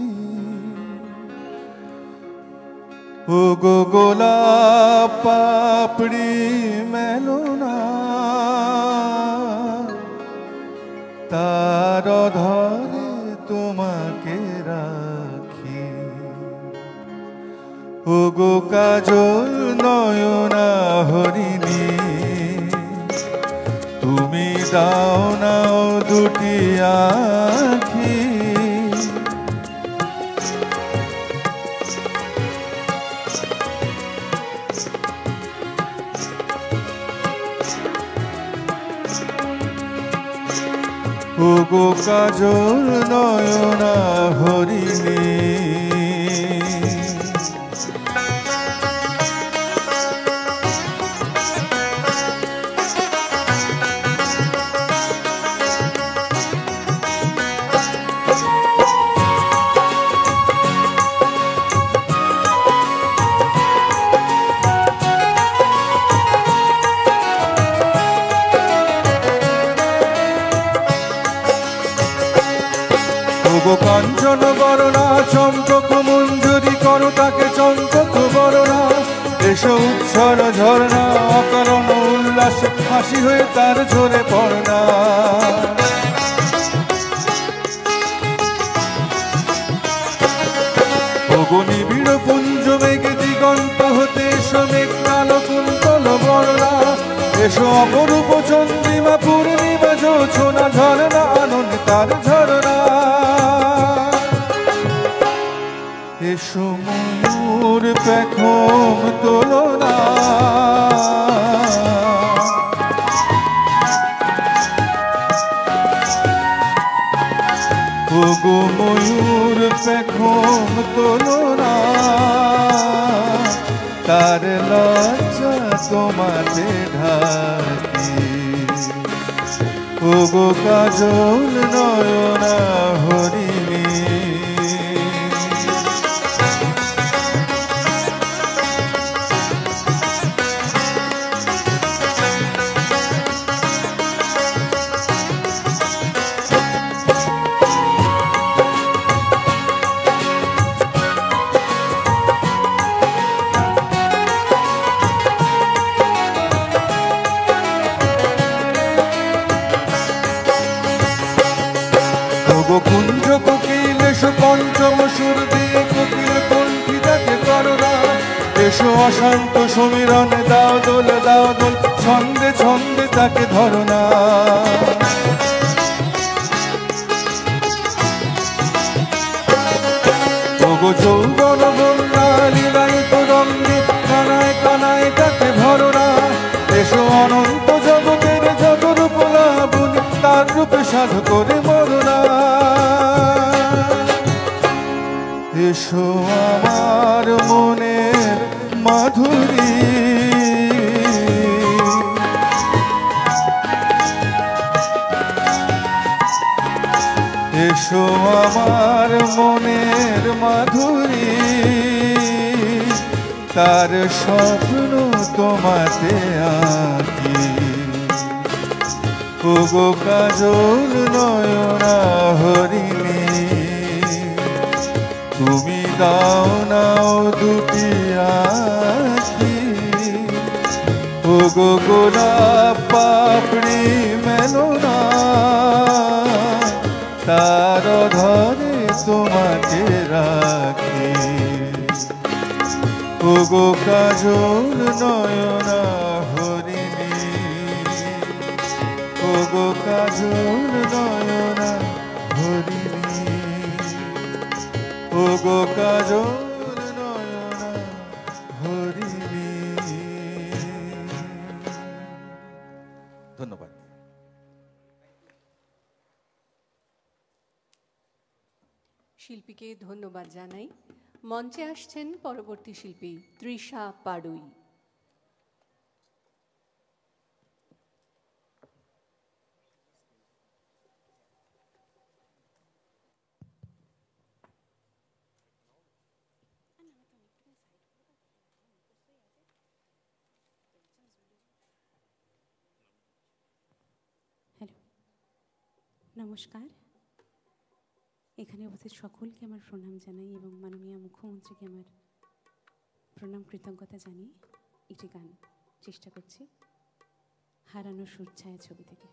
ওগো গোলাপ পাপড়ি মেলো না, তার ধরে তোমাকে রাখি। ওগো কাজল নয়না হরিণী, তুমি দাও না দুটি আঁখি, ওগো কাজল নয়না হরিণী। কাঞ্চন বরণা চম্পক মঞ্জুরি করো তাকে চম্পক বরণা, এসো উচ্ছল ঝরনা অকারণ উল্লাস হাসি হয়ে তার ঝরে পড়না। ওগো নিবিড় পুঞ্জ মেঘে দিগন্ত হতে এসো মেঘ কালো কুন্তল বরণা, এসো অপরূপ চন্দ্রিমা পূর্ণিমা জোছনা ঝরনা আনন্দ তার ঝরনা। এসো ময়ূর পেখম তোলনা, ওগো ময়ূর পেখম তোলনা, তার লজ্জা তোমাতে ঢাকি। ওগো কাজল নয়না হরিণী, কুঞ্জ কোকিল এসো পঞ্চম সুর দিয়ে কোকিল কণ্ঠী তাকে করোনা, এসো অশান্ত সমীরণে দাও দোল ছন্দে ছন্দে তাকে ধরনা। ওগো যৌবন বন্যা লীলায়িত রঙ্গে কানায় কানায় তাকে ভরনা, এসো অনন্ত জগতের জগরূপ লাবণী তার রূপে সাধু করে মরনা। এসো আমার মনের মাধুরী, এসো আমার মনের মাধুরী, তার স্বপ্ন তোমাতে আঁকি। ওগো কাজল নয়না হরিণী, তুমি দাও নাও দুটি আখি, ওগো গোলাপ পাপড়ি মেলো না, তার ধরে তোমাকে রাখি। ওগো কাজল নয়না হরিণী, ওগো কাজল নয়না হরিণী, ওগো কাজল নয়না হরিণী। ধন্যবাদ। শিল্পীকে ধন্যবাদ জানাই। মঞ্চে আসছেন পরবর্তী শিল্পী তৃষা পাড়ুই। হ্যালো, নমস্কার। এখানে উপস্থিত সকলকে আমার প্রণাম জানাই এবং মাননীয় মুখ্যমন্ত্রীকে আমার প্রণাম কৃতজ্ঞতা জানিয়ে একটি গান চেষ্টা করছি হারানো সুরছায়া ছবি থেকে।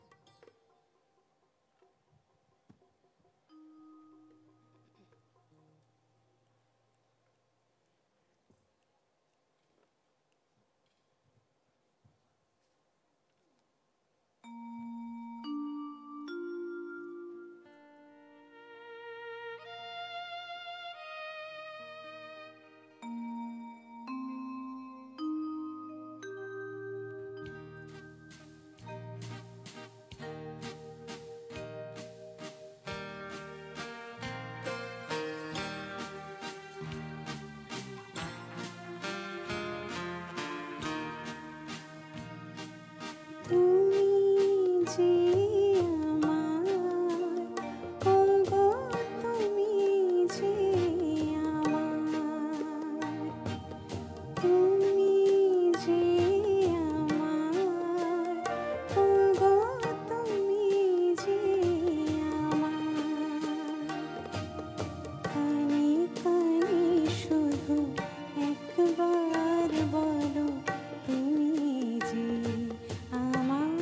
বলো তুমি যে আমার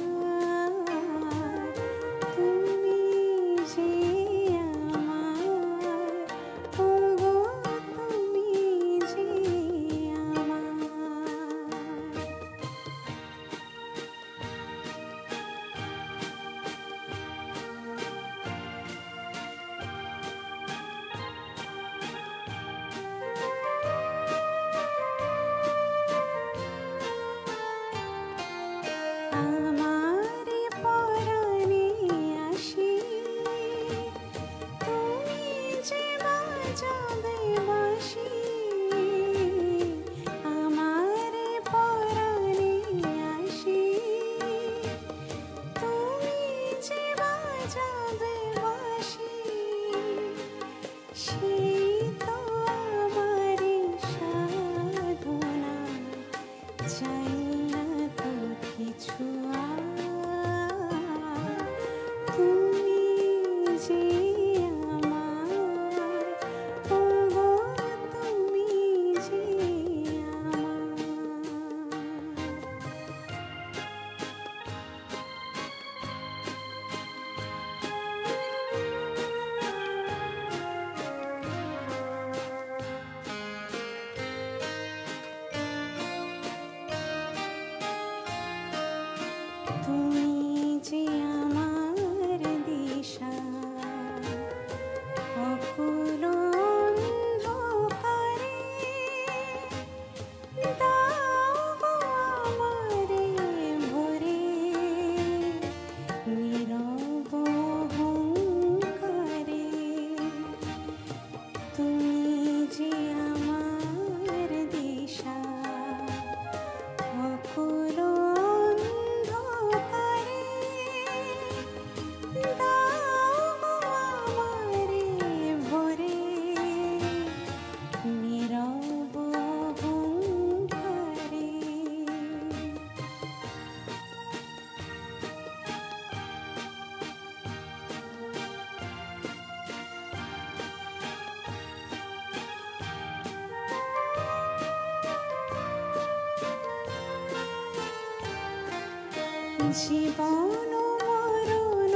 জীবন মরণ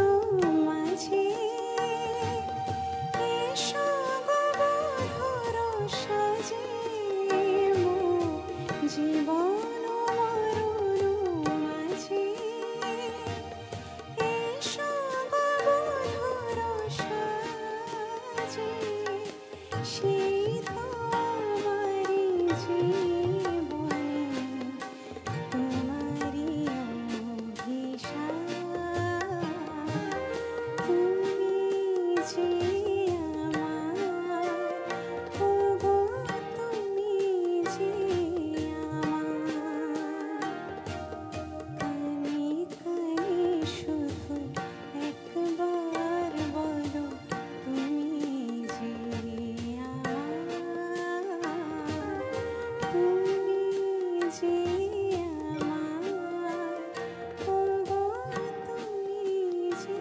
মাঝে এসো গো বধূর সাজে মো জীবন মরণ মাঝে এসো গো বধূর সাজে সেই তোমারি জীবনে তোমারি অভিশাপ তুমি যে আমার ওগো তুমি যে আমার কানে কানে শুধু একবার বলো তুমি যে আমার তুমি যে আমার ওগো তুমি যে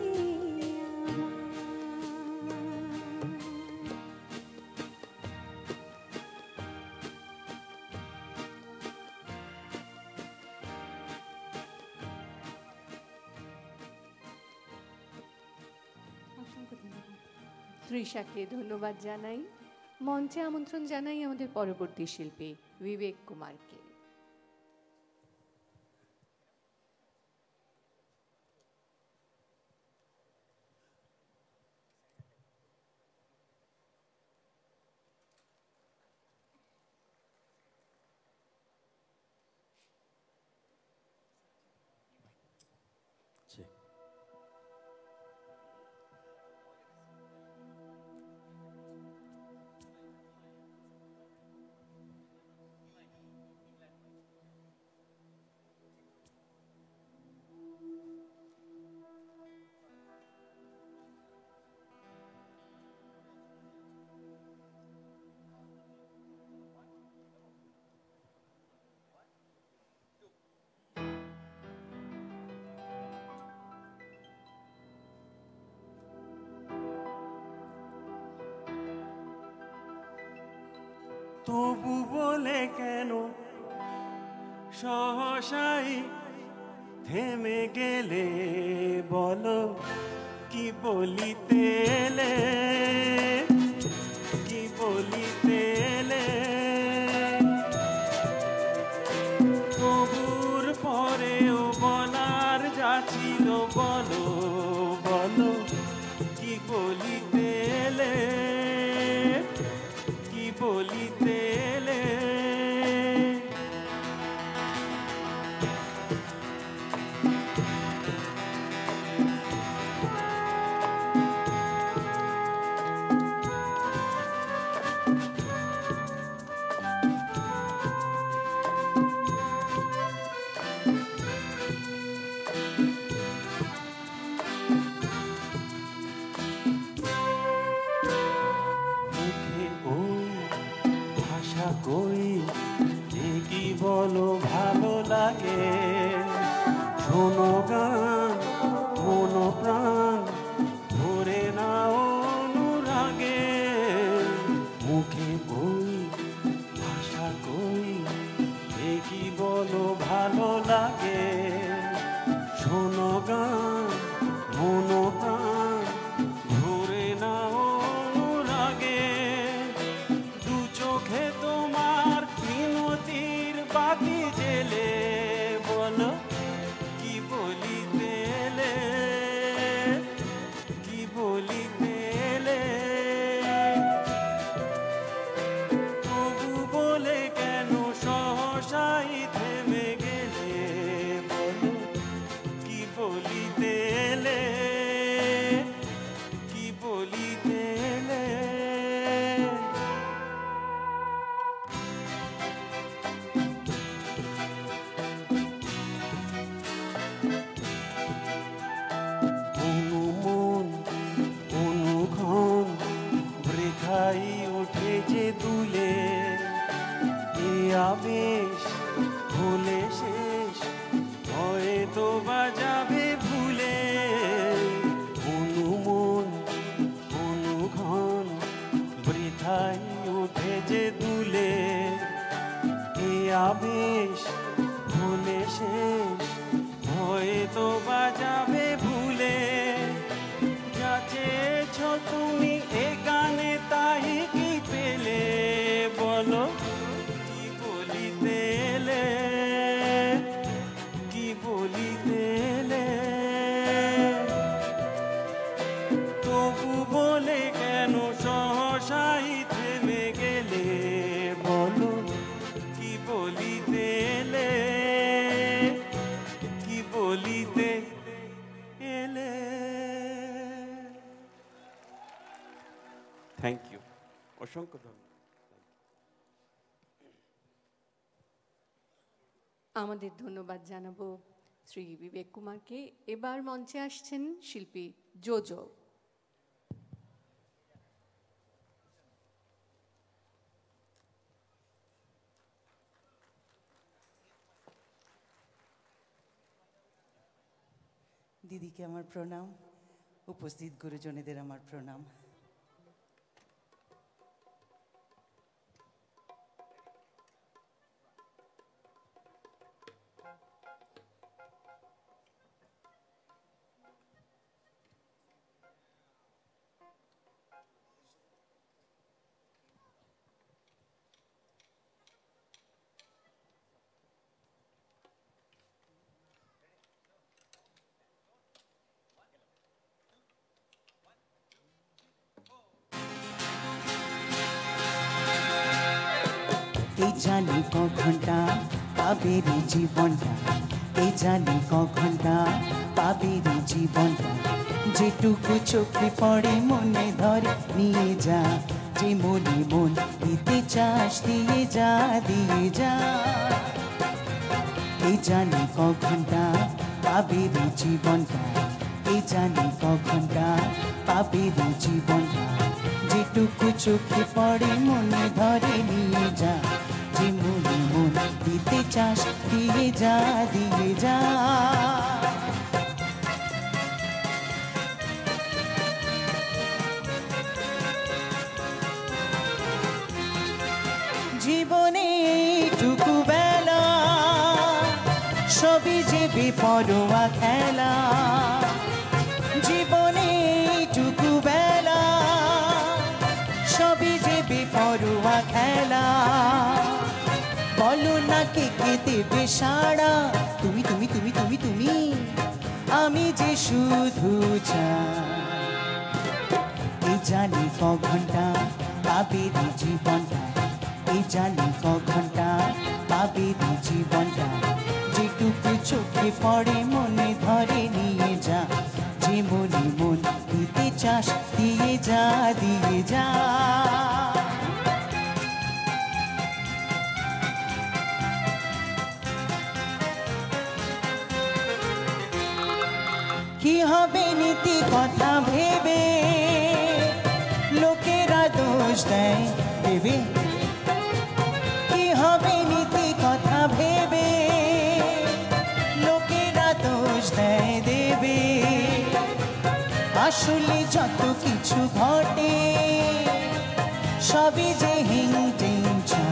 আমার অসংখ্য ধন্যবাদ। তৃষাকে ধন্যবাদ জানাই। মঞ্চে আমন্ত্রণ জানাই আমাদের পরবর্তী শিল্পী বিবেক কুমারকে। তবু বলে কেন সহসাই থেমে গেলে বলো কি বলিতে এলে কি বলিতে এলে তবুর পরেও বলার যা ছিল বলো বলো কি বলিতে এলে কি বলিতে এলে মুখে ওই ভাষা কই এ কি বলো ভালো লাগে শোনো গান মনো প্রাণ ধরে নাও অনুরাগে মুখে ওই ভাষা কই এ কি বলো ভালো লাগে শোনো গান মনো প্রাণ ধরে নাও অনুরাগে দু চোখে তোমার মিনতির বাতি জেলে বলো কি বলিতে আমাদের ধন্যবাদ জানাবো শ্রী বিবেক কুমারকে। এবার মঞ্চে আসছেন শিল্পী জোজো। দিদিকে আমার প্রণাম, উপস্থিত গুরুজনেদের আমার প্রণাম। এই জানি ক ঘন্টা পাবেরি জীবনটা, এই জানি ক ঘন্টা পাবেরি জীবনটা, যেটুকু চোখে পড়ে মনে ধরে নিয়ে যা, যে মনে মন দিতে চাস দিয়ে যা, দিয়ে যা। এই জানি ক ঘন্টা পাবেরি জীবনটা, এই জানি ক ঘন্টা পাবেরি জীবনটা, যেটুকু চোখে পড়ে মনে ধরে নিয়ে যা, যে মনে মন দিতে চাস দিয়ে যা, দিয়ে যা। জীবনে টুকু বেলা সবই যে বেপরোয়া খেলা, জীবনে টুকু বেলা সবই যে বেপরোয়া খেলা। বলো না কে কে দেবে সাড়া, তুমি তুমি তুমি তুমি তুমি, আমি যে শুধু চাই। এই জানি ক ঘন্টা পাবেরি জীবনটা, এই জানি ক ঘন্টা পাবেরি জীবনটা, যেটুকু চোখে পড়ে মনে ধরে নিয়ে যা, যে মনে মন দিতে চাস দিয়ে যা, দিয়ে যা। কি হবে নীতি কথা ভেবে লোকেরা দোষ দেয় দেবে, কি হবে নীতি কথা ভেবে লোকেরা দোষ দেয় দেবে। আসলে যত কিছু ঘটে সবই যে হিংসা,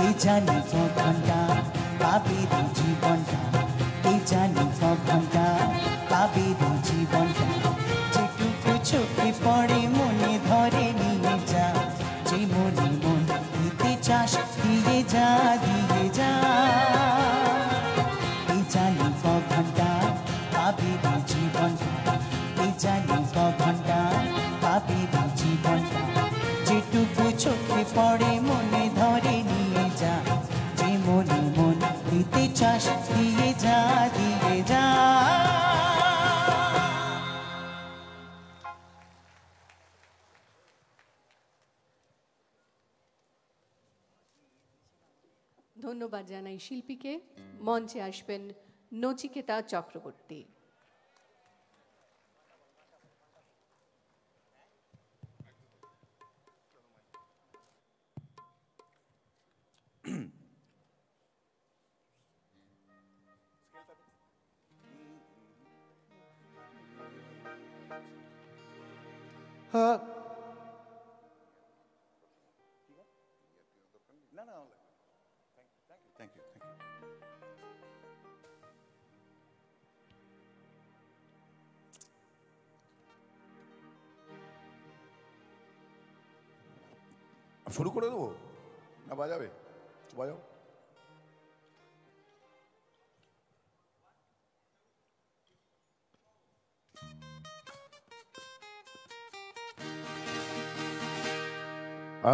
এই জানি ক ঘন্টা পাবেরি জীবনটা, এই জানি ক ঘন্টা পাবেরি জীবনটা, যেটুকু চোখে পড়ে মনে ধরে নিয়ে যা, যে মনে মন দিতে চাস দিয়ে যা, দিয়ে যা। এই জানি ক ঘন্টা পাবেরি জীবনটা, এই জানি ক ঘন্টা পাবেরি জীবনটা, যেটুকু চোখে পড়ে মনে ধরে নিয়ে যা, যে মনে মন দিতে চাস দিয়ে যা, দিয়ে যা। ধন্যবাদ জানাই শিল্পীকে। মঞ্চে আসবেন নচিকেতা চক্রবর্তী। শুরু করে দেবো না বাজাবে? বাজাও।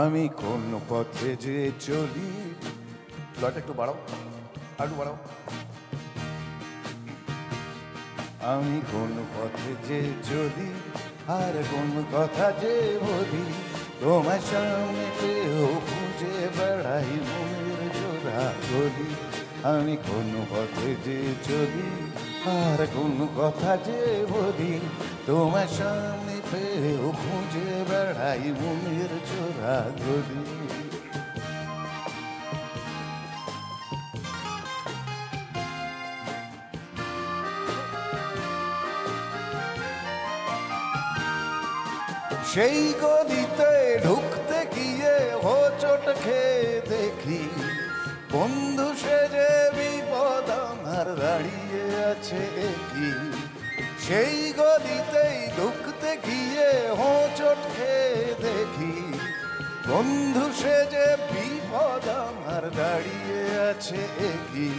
আমি কোন পথে যে চলি, লয়টা একটু বাড়াও, আর একটু বাড়াও। আমি কোন পথে যে চলি, আর কোন কথা যে বলি, তোমার সামনে পেয়েও খুঁজে বেড়াই মনের জোড়া গলি। আমি কোন পথে যে চলি আর কোন কথা যে বলি, তোমার সামনে পেয়েও খুঁজে বেড়াই মনের চোরা গলি। সেই গলিতে ঢুকতে গিয়ে হোঁচট খেয়ে দেখি, বন্ধু সেজে বিপদ আমার দাঁড়িয়ে আছে কি। সেই গলিতেই ঢুকতে গিয়ে হোঁচট খেয়ে দেখি, বন্ধু সেজে বিপদ আমার দাঁড়িয়ে আছে কি।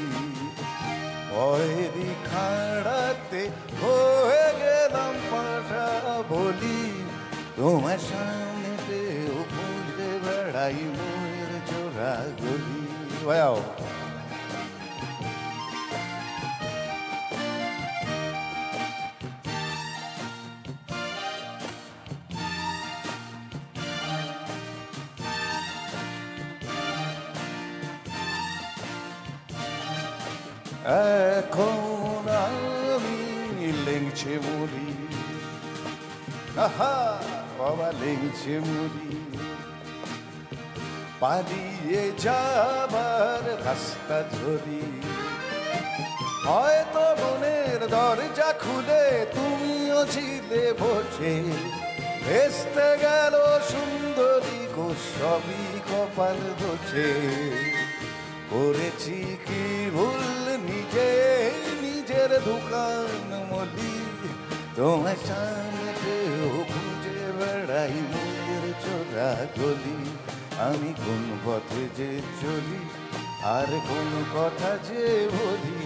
ভয়েরই খাড়াতে হয়ে গেলাম পাঠা বলি, তোমার সামনে পেয়েও খুঁজে বেড়াই মনের চোরা গলি। Wow. এখন আমি লেংছে মরি, আহা বাবা লেংছে মরি, পালিয়ে যাবার রাস্তা ধরি। হয়তো মনের দরজা খুলে তুমিও ছিলে বসে, ভেস্তে গেল সুন্দরী গো সবই কপাল দোষে। করেছি কি ভুল নিজে নিজের দোকান মলি, তোমার সামনে পেয়েও খুঁজে বেড়াই মনের চোরা গলি। আমি কোন পথে যে চলি আর কোন কথা যে বলি,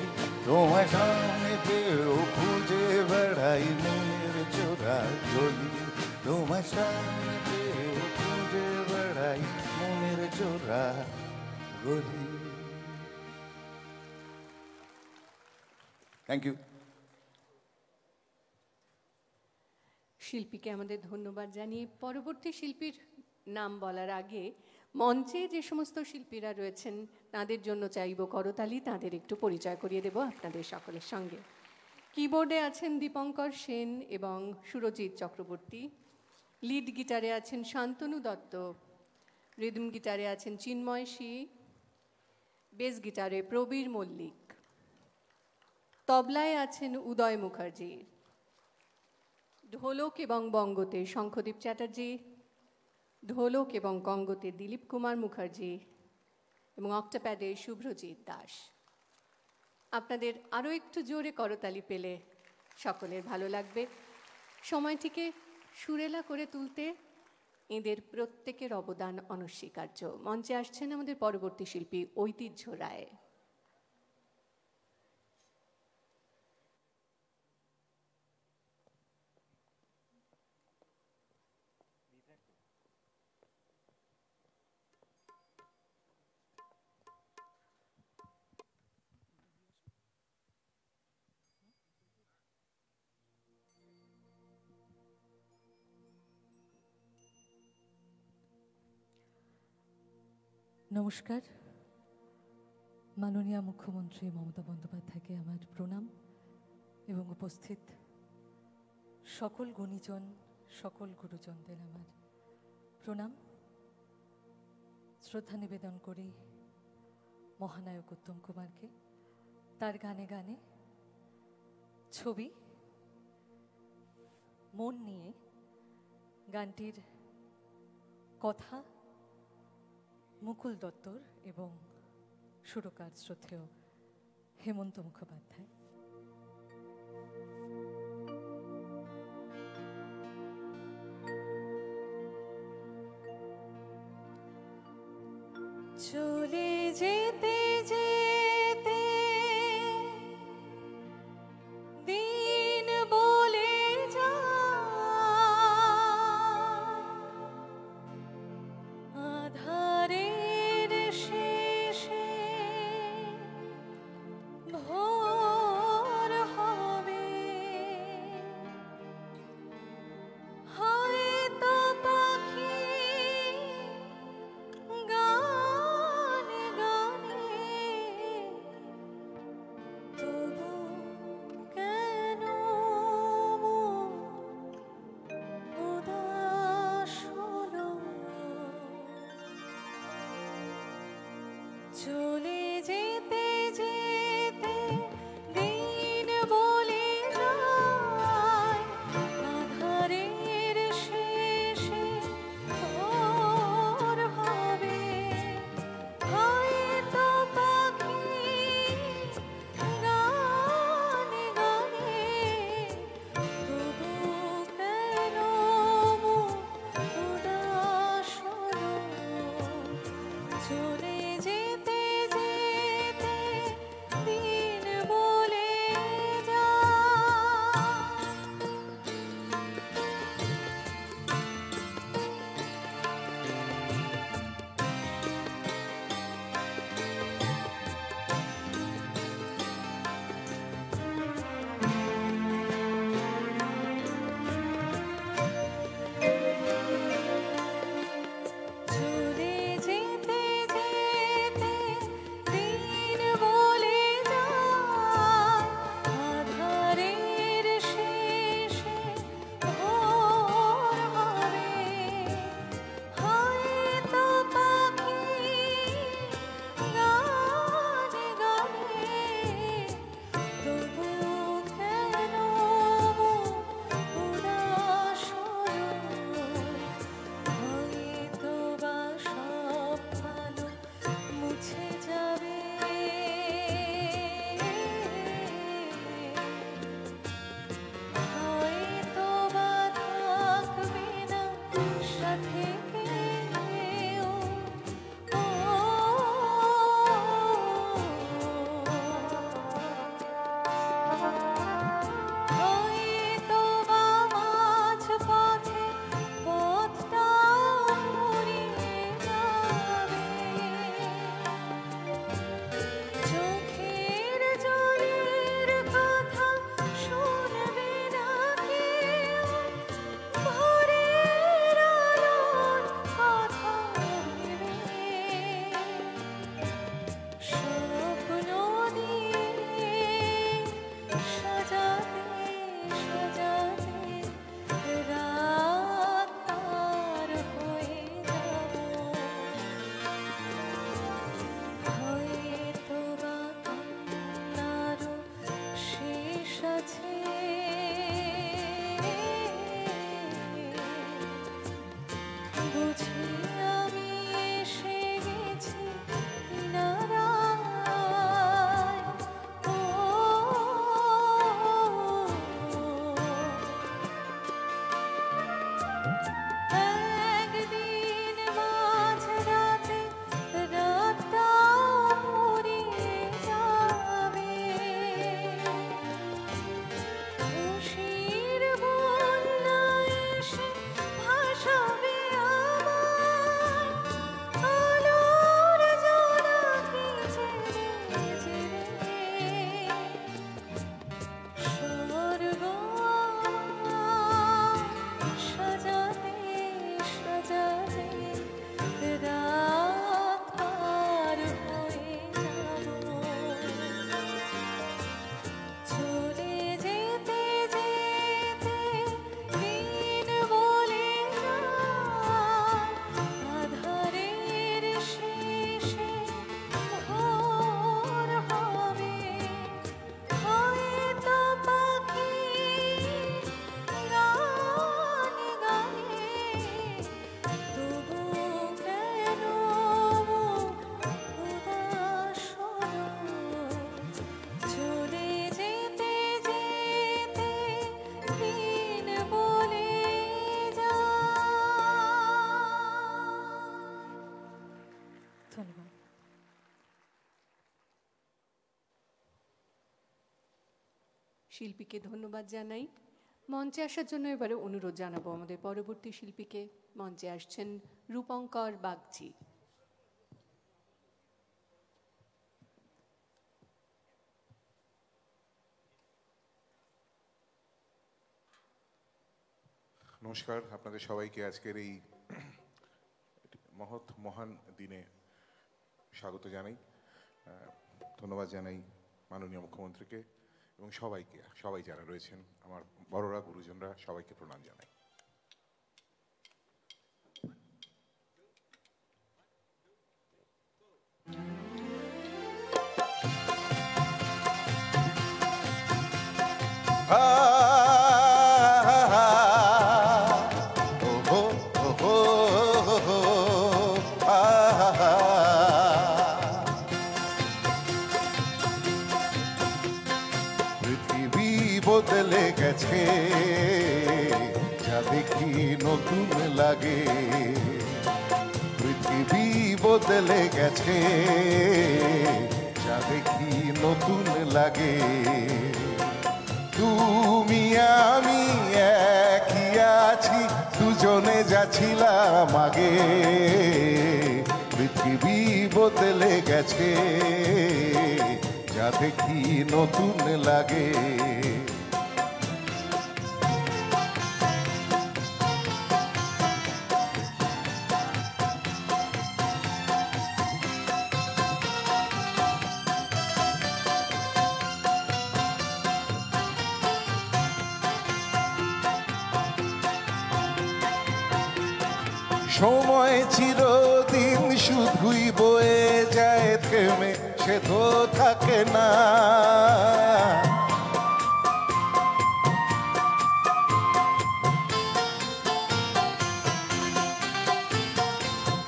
তোমার সামনে পেয়েও খুঁজে বেড়াই মনের চোরা গলি। তোমার সামনে পেয়েও খুঁজে বেড়াই মনের চোরা গলি। Thank you. শিল্পীকে আমাদের ধন্যবাদ জানিয়ে পরবর্তী শিল্পীর নাম বলার আগে মঞ্চে যে সমস্ত শিল্পীরা রয়েছেন তাদের জন্য চাইব করতালি, তাদের একটু পরিচয় করিয়ে দেব আপনাদের সকলের সঙ্গে। কিবোর্ডে আছেন দীপঙ্কর সেন এবং সুরজিৎ চক্রবর্তী, লিড গিটারে আছেন শান্তনু দত্ত, রিদম গিটারে আছেন চিন্ময় শী, বেস গিটারে প্রবীর মল্লিক, তবলায় আছেন উদয় মুখার্জি, ঢোলক এবং বঙ্গতে শঙ্খদীপ চ্যাটার্জি, ঢোলক এবং কঙ্গতে দিলীপ কুমার মুখার্জি এবং অক্টোপ্যাডে শুভ্রজিৎ দাস। আপনাদের আরও একটু জোরে করতালি পেলে সকলের ভালো লাগবে। সময়টিকে সুরেলা করে তুলতে এদের প্রত্যেকের অবদান অনস্বীকার্য। মঞ্চে আসছেন আমাদের পরবর্তী শিল্পী ঐতিহ্য রায়। নমস্কার। মাননীয় মুখ্যমন্ত্রী মমতা বন্দ্যোপাধ্যায়কে আমার প্রণাম এবং উপস্থিত সকল গুণীজন, সকল গুরুজনদের আমার প্রণাম। শ্রদ্ধা নিবেদন করি মহানায়ক উত্তম কুমারকে, তার গানে গানে ছবি মন নিয়ে গানটির কথা মুকুল দত্তর এবং সুরকার শ্রদ্ধেয় হেমন্ত মুখোপাধ্যায়। চলে যেতে যেতে দিন বলে যা, আধারের শেষে ভোর হবে, হয়তো পাখি গানে গানে চলে যেতে যেতে দিন বলে যায় আধারের শেষে ভোর হবে হয়তো পাখি গানে গানে তবু কেন মন উদাস হলো চলে যেতে যেতে দিন বলে চলে যেতে যেতে দিন বলে যায় আধারের শেষে ভোর হবে হয়তো পাখি গানে গানে তবু কেন মন উদাস হলো হয়তো বা সব ভালো মুছে যাবে হয়তো বা থাকবে না সাথে কেউ হয়তো বা মাঝ পথে পথটা ফুরিয়ে যাবে চোখের জলের কথা শুনবে না কেউ ভোরের আলোর কথা ভেবে স্বপ্ন দিয়ে সাজাতে সাজাতে রাত পার হয়ে যাব হয়তো বা কান্নারও শেষ আছে বুঝি আমি এসে গেছি কিনারায় একদিন মাঝরাতে রাতটা ফুরিয়ে যাবে খুশির বন্যা এসে ভাসাবে আমায় আলোর জোনাকি ছেড়ে ছেড়ে স্বর্গ সাজাতে সাজাতে রাত পার হয়ে যাব চলে যেতে যেতে দিন বলে যায় আধারের শেষে ভোর হবে হয়তো পাখি গানে গানে তবু কেন মন উদাস হলো চলে যেতে যেতে দিন বলে ধন্যবাদ। শিল্পীকে ধন্যবাদ জানাই মঞ্চে আসার জন্য এবারে অনুরোধ জানাবো আমাদের পরবর্তী শিল্পীকে মঞ্চে আসছেন রূপঙ্কর বাগচি নমস্কার আপনাদের সবাইকে আজকের এই মহান দিনে স্বাগত জানাই ধন্যবাদ জানাই মাননীয় মুখ্যমন্ত্রীকে এবং সবাই যারা রয়েছেন আমার বড়রা গুরুজনরা সবাইকে প্রণাম জানাই বদলে গেছে, যা দেখি নতুন লাগে। পৃথিবী বদলে গেছে, যা দেখি নতুন লাগে। তুমি আমি একই আছি, দুজনে যাচ্ছিলাম আগে। পৃথিবী বদলে গেছে, যা দেখি নতুন লাগে। সময় চিরদিন শুধুই বয়ে যায়, থেমে সে তো থাকে না।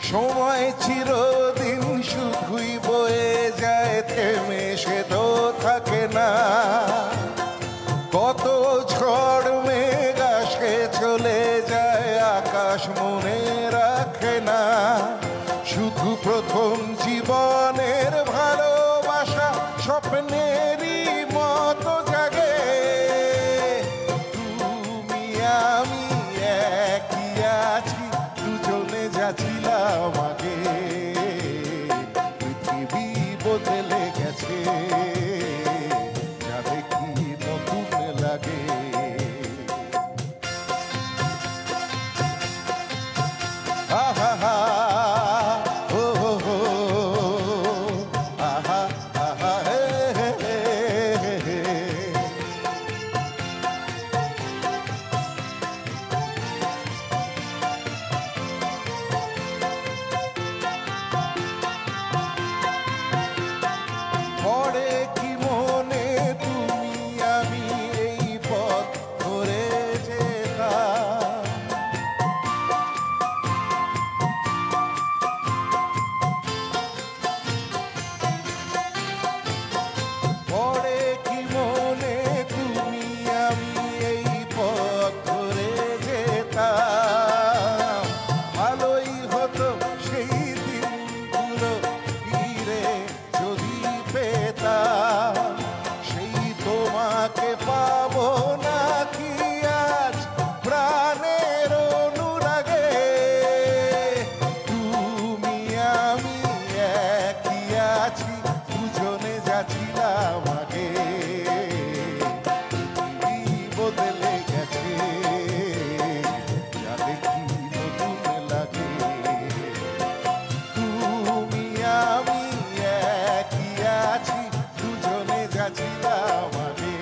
সময় চিরদিন শুধুই বয়ে যায়, থেমে সে তো থাকে না। কত ঝড় মেঘ আসে চলে যায়, আকাশ মনে রাখে না। শুধু প্রথম জীবনের ভালোবাসা স্বপ্নেরই মতো জাগে। তুমি আমি একই আছি, দুজনে যাচ্ছিলাম আগে। পৃথিবী বদলে গেছে, যা দেখি নতুন লাগে। আহা হা, ও হো হো, আহা আহা, হে হে হে হে। পড়ে কি মনে তুমি আমি এই পথ ধরে যেতাম। পড়ে কি মনে তুমি আমি এই পথ ধরে যেতাম। ভালোই হতো সেই দিনগুলো ফিরে যদি পেতাম। সেই তোমাকে পাবো নাকি আজ প্রাণের অনুরাগে। তুমি আমি একই আছি, দুজনে যাচ্ছিলাম আগে। পৃথিবী বদলে গেছে, যা দেখি নতুন লাগে। তুমি আমি একই আছি, দুজনে যাচ্ছিলাম আগে।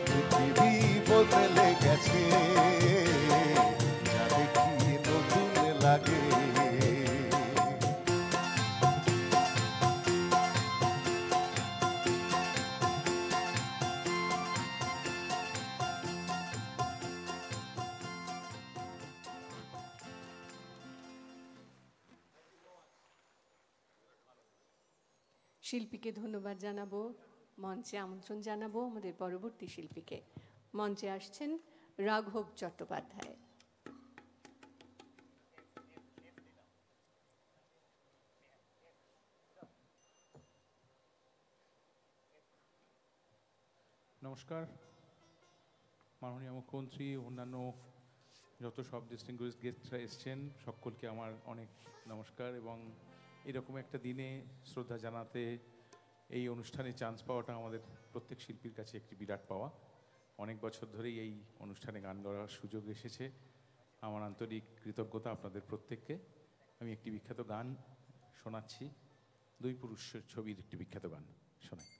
পৃথিবী বদলে গেছে, যা দেখি নতুন লাগে। শিল্পীকে ধন্যবাদ জানাবো, মঞ্চে আমন্ত্রণ জানাবো আমাদের পরবর্তী শিল্পীকে। মঞ্চে আসছেন রাঘব চট্টোপাধ্যায়। নমস্কার, মাননীয় মুখ্যমন্ত্রী, অন্যান্য যত সব ডিস্টিংগুইশড গেস্টরা এসছেন, সকলকে আমার অনেক নমস্কার। এবং এরকম একটা দিনে শ্রদ্ধা জানাতে এই অনুষ্ঠানে চান্স পাওয়াটা আমাদের প্রত্যেক শিল্পীর কাছে একটি বিরাট পাওয়া। অনেক বছর ধরেই এই অনুষ্ঠানে গান গাওয়ার সুযোগ এসেছে। আমার আন্তরিক কৃতজ্ঞতা আপনাদের প্রত্যেককে। আমি একটি বিখ্যাত গান শোনাচ্ছি, দুই পুরুষের ছবির একটি বিখ্যাত গান শোনাই।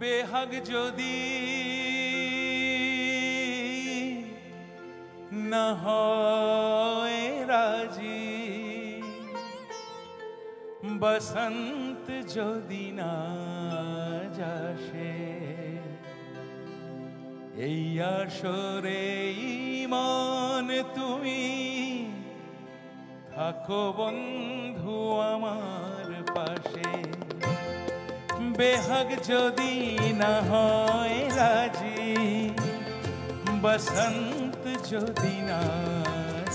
বেহাগ যদি না হয় রাজি, বসন্ত যদি না যাসে, এই আসরে মন তুমি থাকো বন্ধু আমার পাশে বেহাগ যদি না হয় রাজি বসন্ত যদি না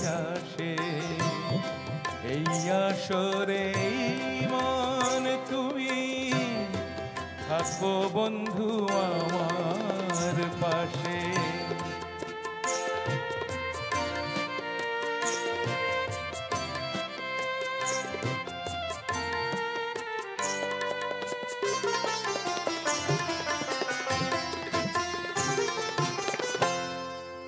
যাসে এই আসরে মন তুমি থাকো বন্ধু আমার পাশে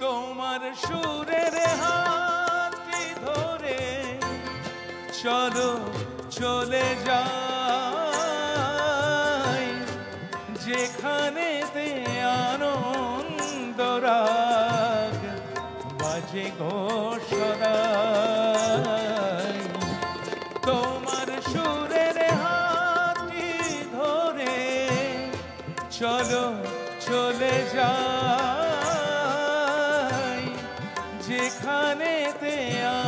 তোমার সুরের হাতটি ধরে চলো চলে যাই যেখানেতে আনন্দ রাগ বাজে ঘোষণায় তোমার সুরের হাতটি ধরে চলো চলে যাই যেখানেতে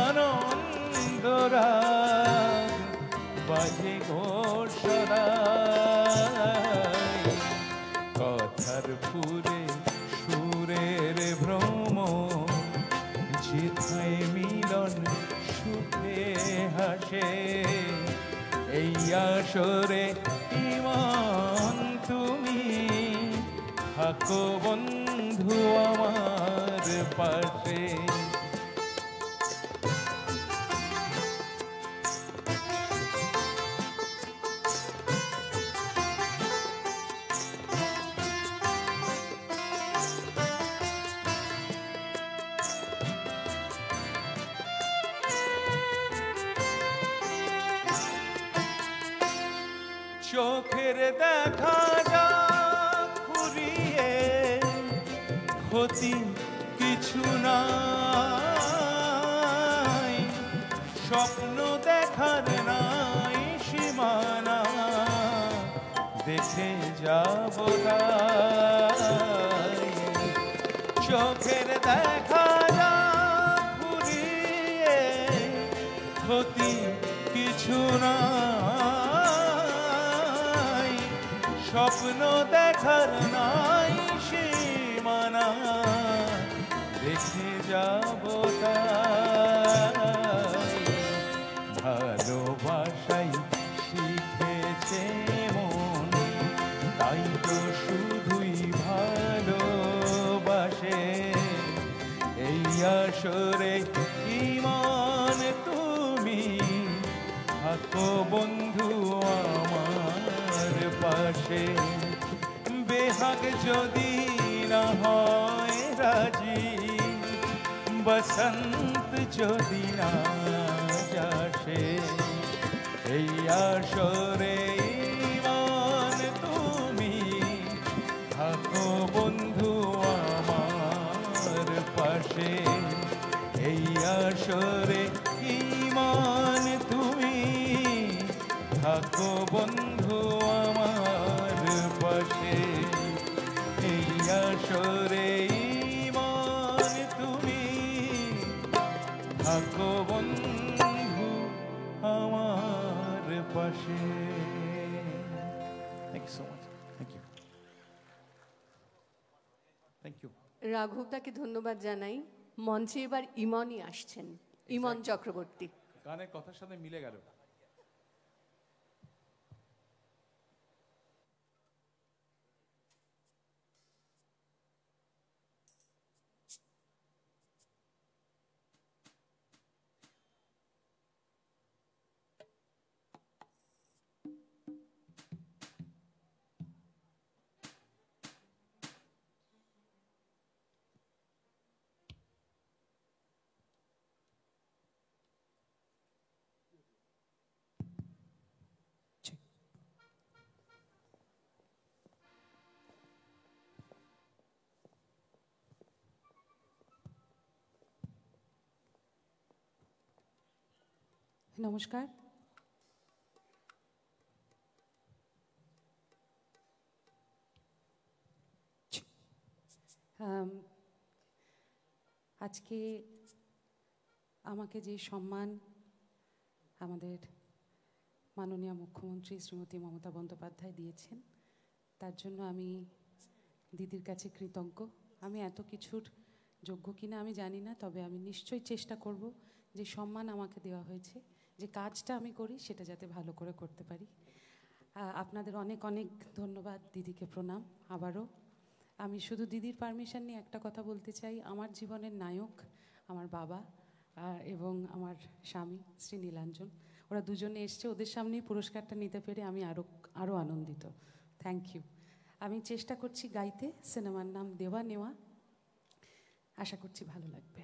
আনন্দ রাগ বাজে ঘোষণায় কথার ফুরে সুরের ভ্রম যেথায় মিলন সুখে হাসে এই আসরে ইমান তুমি থাকো বন্ধু আমার পাশে চোখের দেখা যা ফুরিয়ে ক্ষতি কিছু নাই স্বপ্ন দেখার নাই সীমানা দেখে যাব তাই চোখের দেখা যা ফুরিয়ে ক্ষতি কিছু নাই স্বপ্ন দেখার নাই সীমানা দেখে যাব তাই ভালোবাসাই শিখেছে মন তাই তো শুধুই ভালোবাসে এই আসরে ইমান তুমি থাকো বন্ধু আমার পাশে বেহাগ যদি না হয় রাজি বসন্ত যদি না যাসে এই আসরে ইমান তুমি থাকো বন্ধু আমার পাশে এই আসরে ইমান তুমি থাকো বন্ধু আমার পাশে এই আসরে ইমান তুমি থাকো বন্ধু আমার পাশে thank you so much thank you thank you রাঘবদাকে ধন্যবাদ জানাই। মঞ্চে এবার ইমনই আসছেন, ইমন চক্রবর্তী। গানের কথার সাথে মিলে গেল। নমস্কার। আজকে আমাকে যে সম্মান আমাদের মাননীয় মুখ্যমন্ত্রী শ্রীমতী মমতা বন্দ্যোপাধ্যায় দিয়েছেন। তার জন্য আমি দিদির কাছে কৃতজ্ঞ। আমি এত কিছুর যোগ্য কিনা আমি জানি না, তবে আমি নিশ্চয়ই চেষ্টা করব যে সম্মান আমাকে দেওয়া হয়েছে, যে কাজটা আমি করি সেটা যাতে ভালো করে করতে পারি। আপনাদের অনেক অনেক ধন্যবাদ, দিদিকে প্রণাম আবারও। আমি শুধু দিদির পারমিশন নিয়ে একটা কথা বলতে চাই। আমার জীবনের নায়ক আমার বাবা এবং আমার স্বামী শ্রী নীলাঞ্জন, ওরা দুজনে এসছে। ওদের সামনেই পুরস্কারটা নিতে পেরে আমি আরও আনন্দিত। Thank you. আমি চেষ্টা করছি গাইতে। সিনেমার নাম দেওয়া নেওয়া। আশা করছি ভালো লাগবে।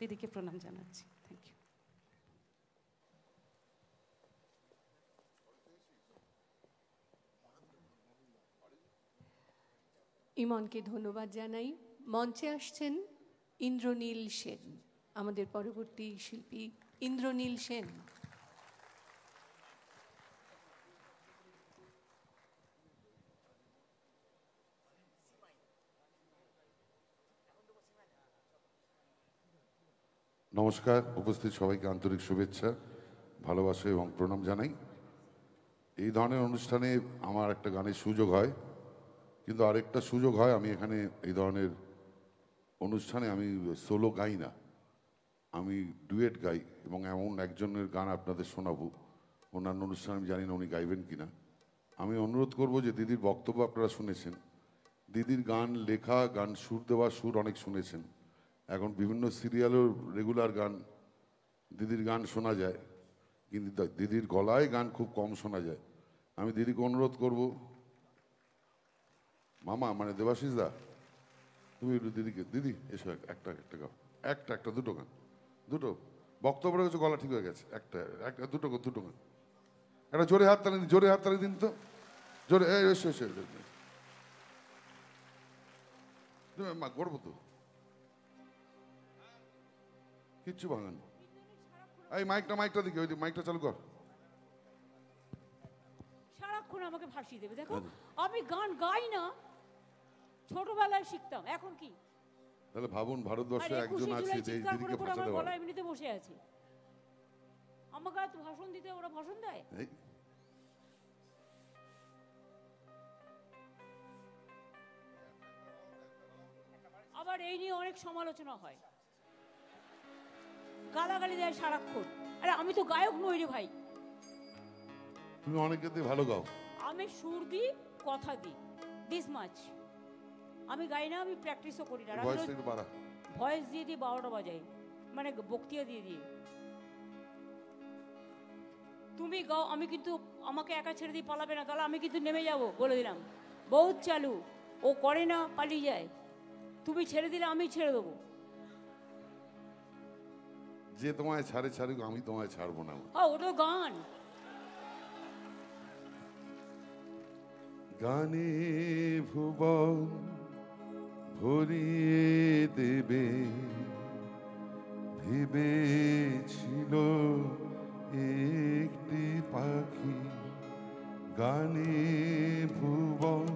দিদিকে প্রণাম জানাচ্ছি। Thank you. ইমনকে ধন্যবাদ জানাই। মঞ্চে আসছেন ইন্দ্রনীল সেন, আমাদের পরবর্তী শিল্পী ইন্দ্রনীল সেন। নমস্কার, উপস্থিত সবাইকে আন্তরিক শুভেচ্ছা, ভালোবাসা এবং প্রণাম জানাই। এই ধরনের অনুষ্ঠানে আমার একটা গানের সুযোগ হয়, কিন্তু আরেকটা সুযোগ হয় আমি এখানে এই ধরনের অনুষ্ঠানে আমি সোলো গাই না, আমি ডুয়েট গাই এবং এমন একজনের গান আপনাদের শোনাবো। অন্যান্য অনুষ্ঠানে আমি জানি না উনি গাইবেন কিনা। আমি অনুরোধ করব যে দিদির বক্তব্য আপনারা শুনেছেন, দিদির গান লেখা, গান সুর দেওয়া, সুর অনেক শুনেছেন। এখন বিভিন্ন সিরিয়ালের রেগুলার গান, দিদির গান শোনা যায়, কিন্তু দিদির গলায় গান খুব কম শোনা যায়। আমি দিদিকে অনুরোধ করব, মামা মানে দেবাশিস দা, তুমি একটু দিদিকে, দিদি এসো একটা একটা গাও, একটা দুটো গান, দুটো বক্তব্যের কাছে গলা ঠিক হয়ে গেছে, একটা দুটো গান, একটা জোরে হাততালি দিন তো, জোরে এসো মা, করবো তো, কিচ্ছু ভাঙান। এই মাইকটা দিকে, ওই মাইকটা চালু কর। সারাক্ষণ আমাকে ভাসিয়ে দেবে। দেখো আমি গান গাই না, ছোটবেলায় শিখতাম, এখন কি? তাহলে ভাবুন ভারতবর্ষে একজন আছে যে দিদিকে ভাষাতে পারে। এমনিতে বসে আছে, আমাকে এত ভাষণ দিতে ওরা ভাষণ দেয়। আবার এই নিয়ে অনেক সমালোচনা হয়, গালাগালি দেয় সারাক্ষণ। আরে আমি তো গায়ক নই রে ভাই। তুমি অনেকে দিয়ে ভালো গাও। আমি সুর দিই, কথা দিই, দিস মাচ। আমি গাই না, আমি প্র্যাকটিসও করি না। ভয়েস দিয়ে দিয়ে 12টা বাজাই, মানে বক্তৃতা দিয়ে। তুমি গাও, আমি কিন্তু আমাকে একা ছেড়ে দিয়ে পালাবে না, তাহলে আমি কিন্তু নেমে যাব, বলে দিলাম। বহুত চালু, ও করে না, পালিয়ে যায়। তুমি ছেড়ে দিলে আমি ছেড়ে দেবো। যে তোমায় ছাড়ুক, আমি তোমায় ছাড়বো না। হ্যাঁ, ওটা গান। গানে ভুবন ভরিয়ে দেবে ভেবেছিল একটি পাখি, গানে ভুবন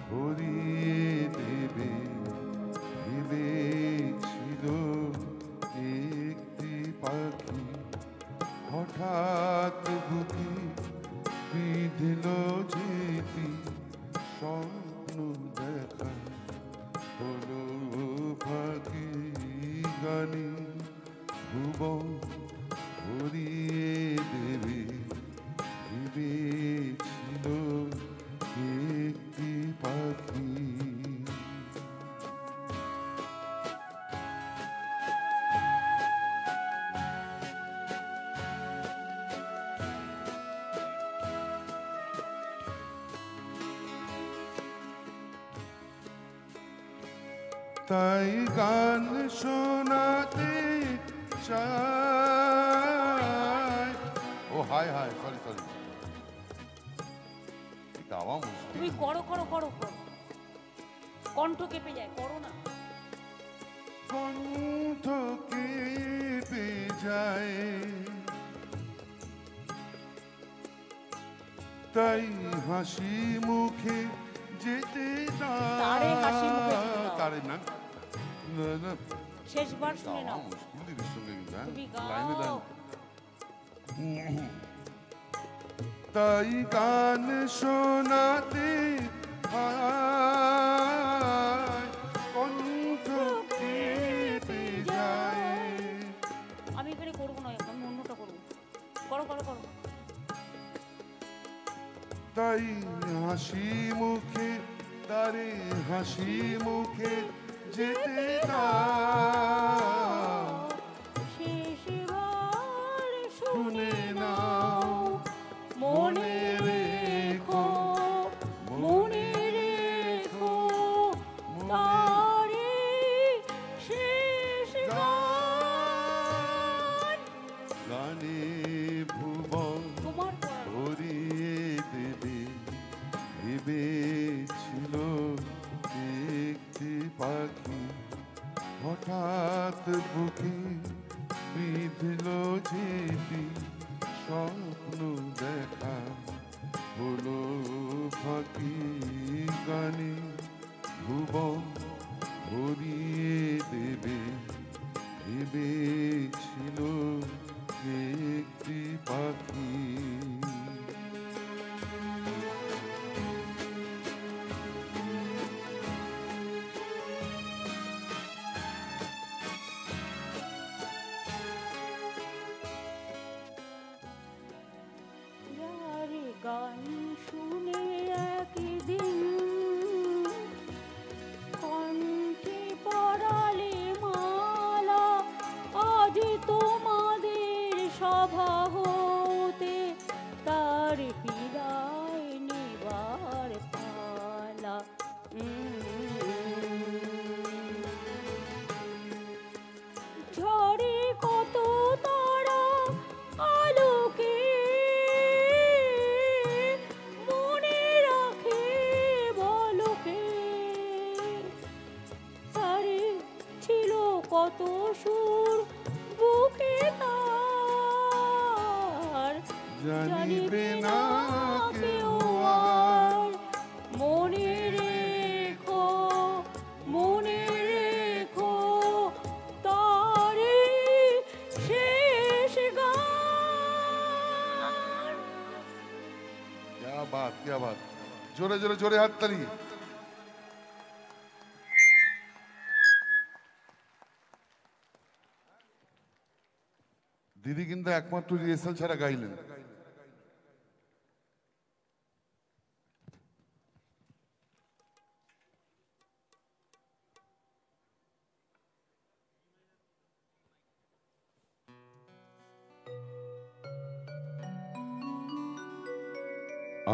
ভরিয়ে দেবে ভেবেছিল একটি পাখি, হঠাৎ বুকে বিঁধল যেতি স্বপ্ন দেখা হলো ফাঁকি, গানে ভুবন ভরিয়ে দেবে ভেবেছিল একটি পাখি। তাই গান শোনাতে চাই। ও হায় সরি গাওয়া মুশকিল। তুমি করো কণ্ঠ কেঁপে যায়, করো না। কণ্ঠ কেঁপে যায়, তাই হাসি মুখে যেতে তারে হাসি মুখে তারে না শেষবার শুনে নাও। তাই গান শোনাতে কণ্ঠ কেঁপে যায়। আমি এখানে করবো না, আমি অন্যটা করবো। করো। তাই হাসি মুখে, তারে হাসি মুখে যেতে শেষবার শুনে নাও, মনে রেখো তারে শেষ গান। গানে ভুবন ভরিয়ে দেবে ভেবেছিল একটি পাখি, হঠাৎ বুকে বিঁধল যেতি স্বপ্ন দেখা হলো ফাঁকি, গানে ভুবন ভরিয়ে দেবে ভেবেছিল একটি পাখি। কথা হতে তার বিদায় নেবার পালা। ঝড়ে কত তারা আলোকে মনে রাখে বলকে, তারে ছিল কত সুর বুকে তার, জানিবে না কেউ আর। মনে রেখো, মনে রেখো তারে শেষ গান। क्या बात, क्या बात। জোরে জোরে জোরে হাততালি। দিদি কিন্তু একমাত্র রিহার্সাল ছাড়া গাইলেন।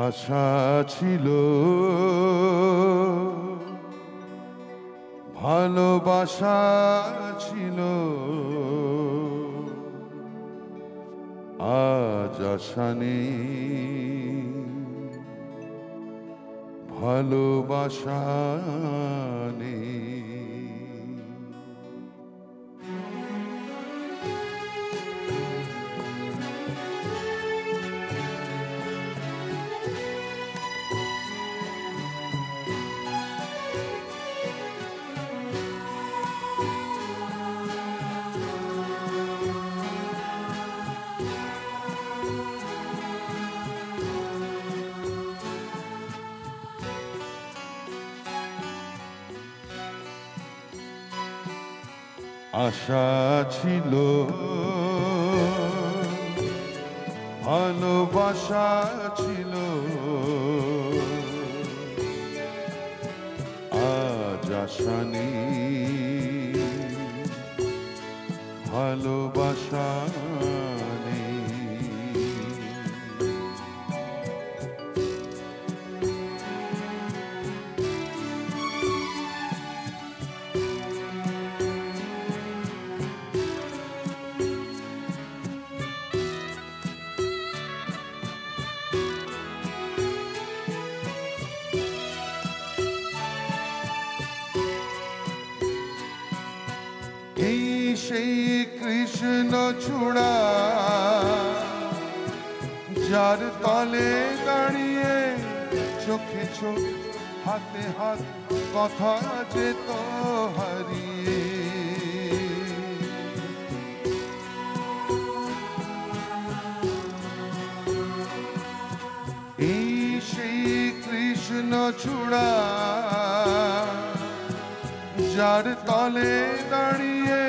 আশা ছিল, ভালোবাসা ছিল, আজ আশা নেই, ভালোবাসা নেই। আশা ছিল, ভালোবাসা ছিল, আজ আশা নেই, ভালোবাসা নেই। সেই কৃষ্ণ চূড়া যার তলে দাঁড়িয়ে চোখে চোখ হাতে হাত কথা যেত হারিয়ে। এই সেই কৃষ্ণ চূড়া যার তলে দাঁড়িয়ে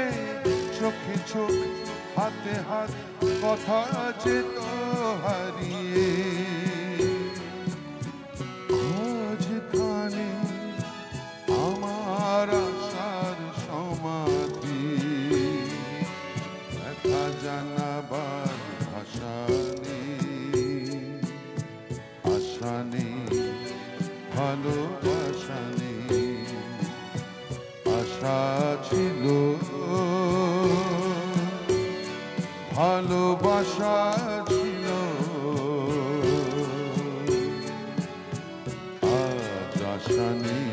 চোখে চোখ হাতে হাত কথা যেত হারিয়ে। খোঁজ খানে আমার আশার সমাধি, দেখা জানাবার ভাষা নেই, আশা নেই, ভালোবাসা নেই। আশা ছিল, ভালোবাসা ছিল, আজ আশা নেই,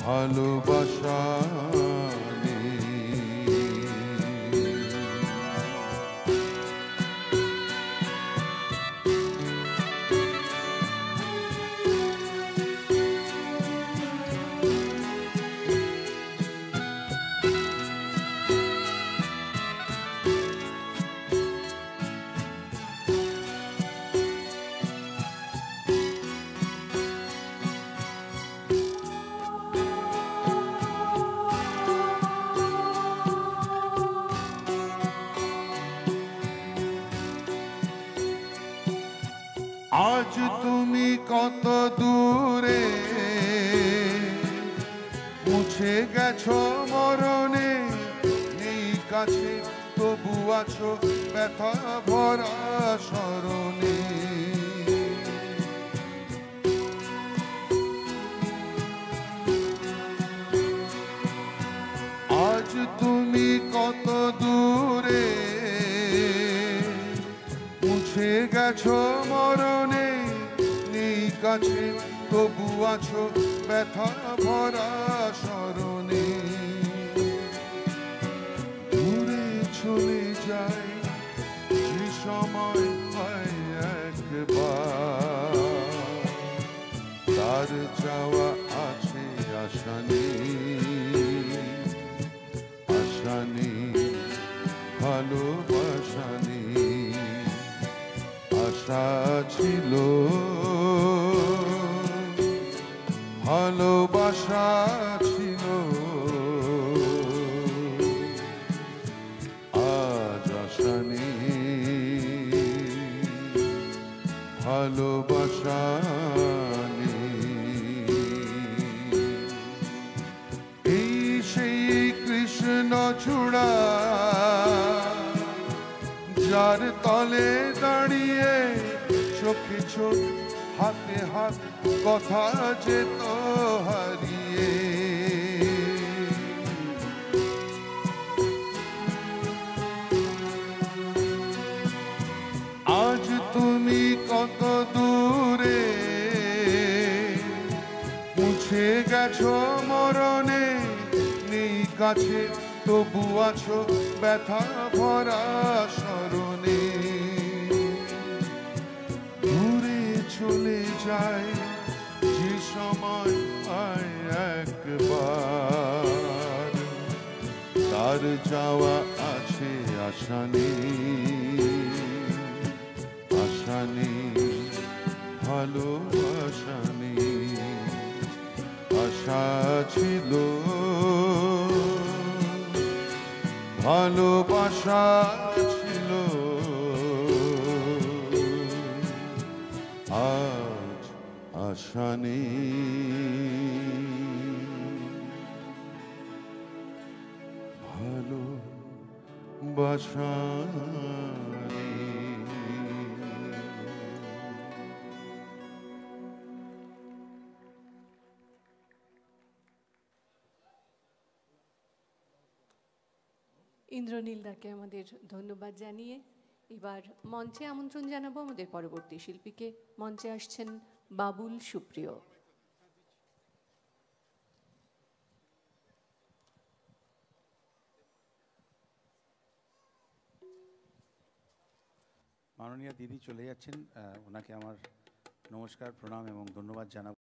ভালোবাসা নেই। আজ তুমি কত দূরে, মুছে গেছো মরণে, নেই কাছে তবু আছো ব্যথা ভরা স্মরণে। আজ তুমি কত দূরে, মুছে গেছো মরণে, নেই কাছে তবু আছো ব্যথা ভরা স্মরণে। দূরে চলে যায় যে সময় হয় একবার, তার চাওয়া আছে আশা নেই, আশা নেই ভালোবাসা নেই। আশা ছিল ভালোবাসা ছিল, আজ আশা নেই ভালোবাসা নেই। এই সেই কৃষ্ণ চূড়া যার তলে দাঁড়িয়ে চোখে চোখ হাতে হাত কথা যেত হারিয়ে। আজ তুমি কত দূরে, মুছে গেছো মরণে, নেই কাছে তবু আছো ব্যথা ভরা স্মরণে। দূরে চলে যায় যে সময় হয় একবার, তার যাওয়া আছে আশা নেই, আশা নেই ভালোবাসা নেই। আশা ছিল ভালোবাসা ছিল, আজ আশা নেই ভালোবাসা নেই। ইন্দ্রনীল দাকে আমাদের ধন্যবাদ জানিয়ে এবার মঞ্চে আমন্ত্রণ জানাবো আমাদের পরবর্তী শিল্পীকে। মঞ্চে আসছেন বাবুল সুপ্রিয়। মাননীয় দিদি চলে যাচ্ছেন, ওনাকে আমার নমস্কার, প্রণাম এবং ধন্যবাদ জানাবো।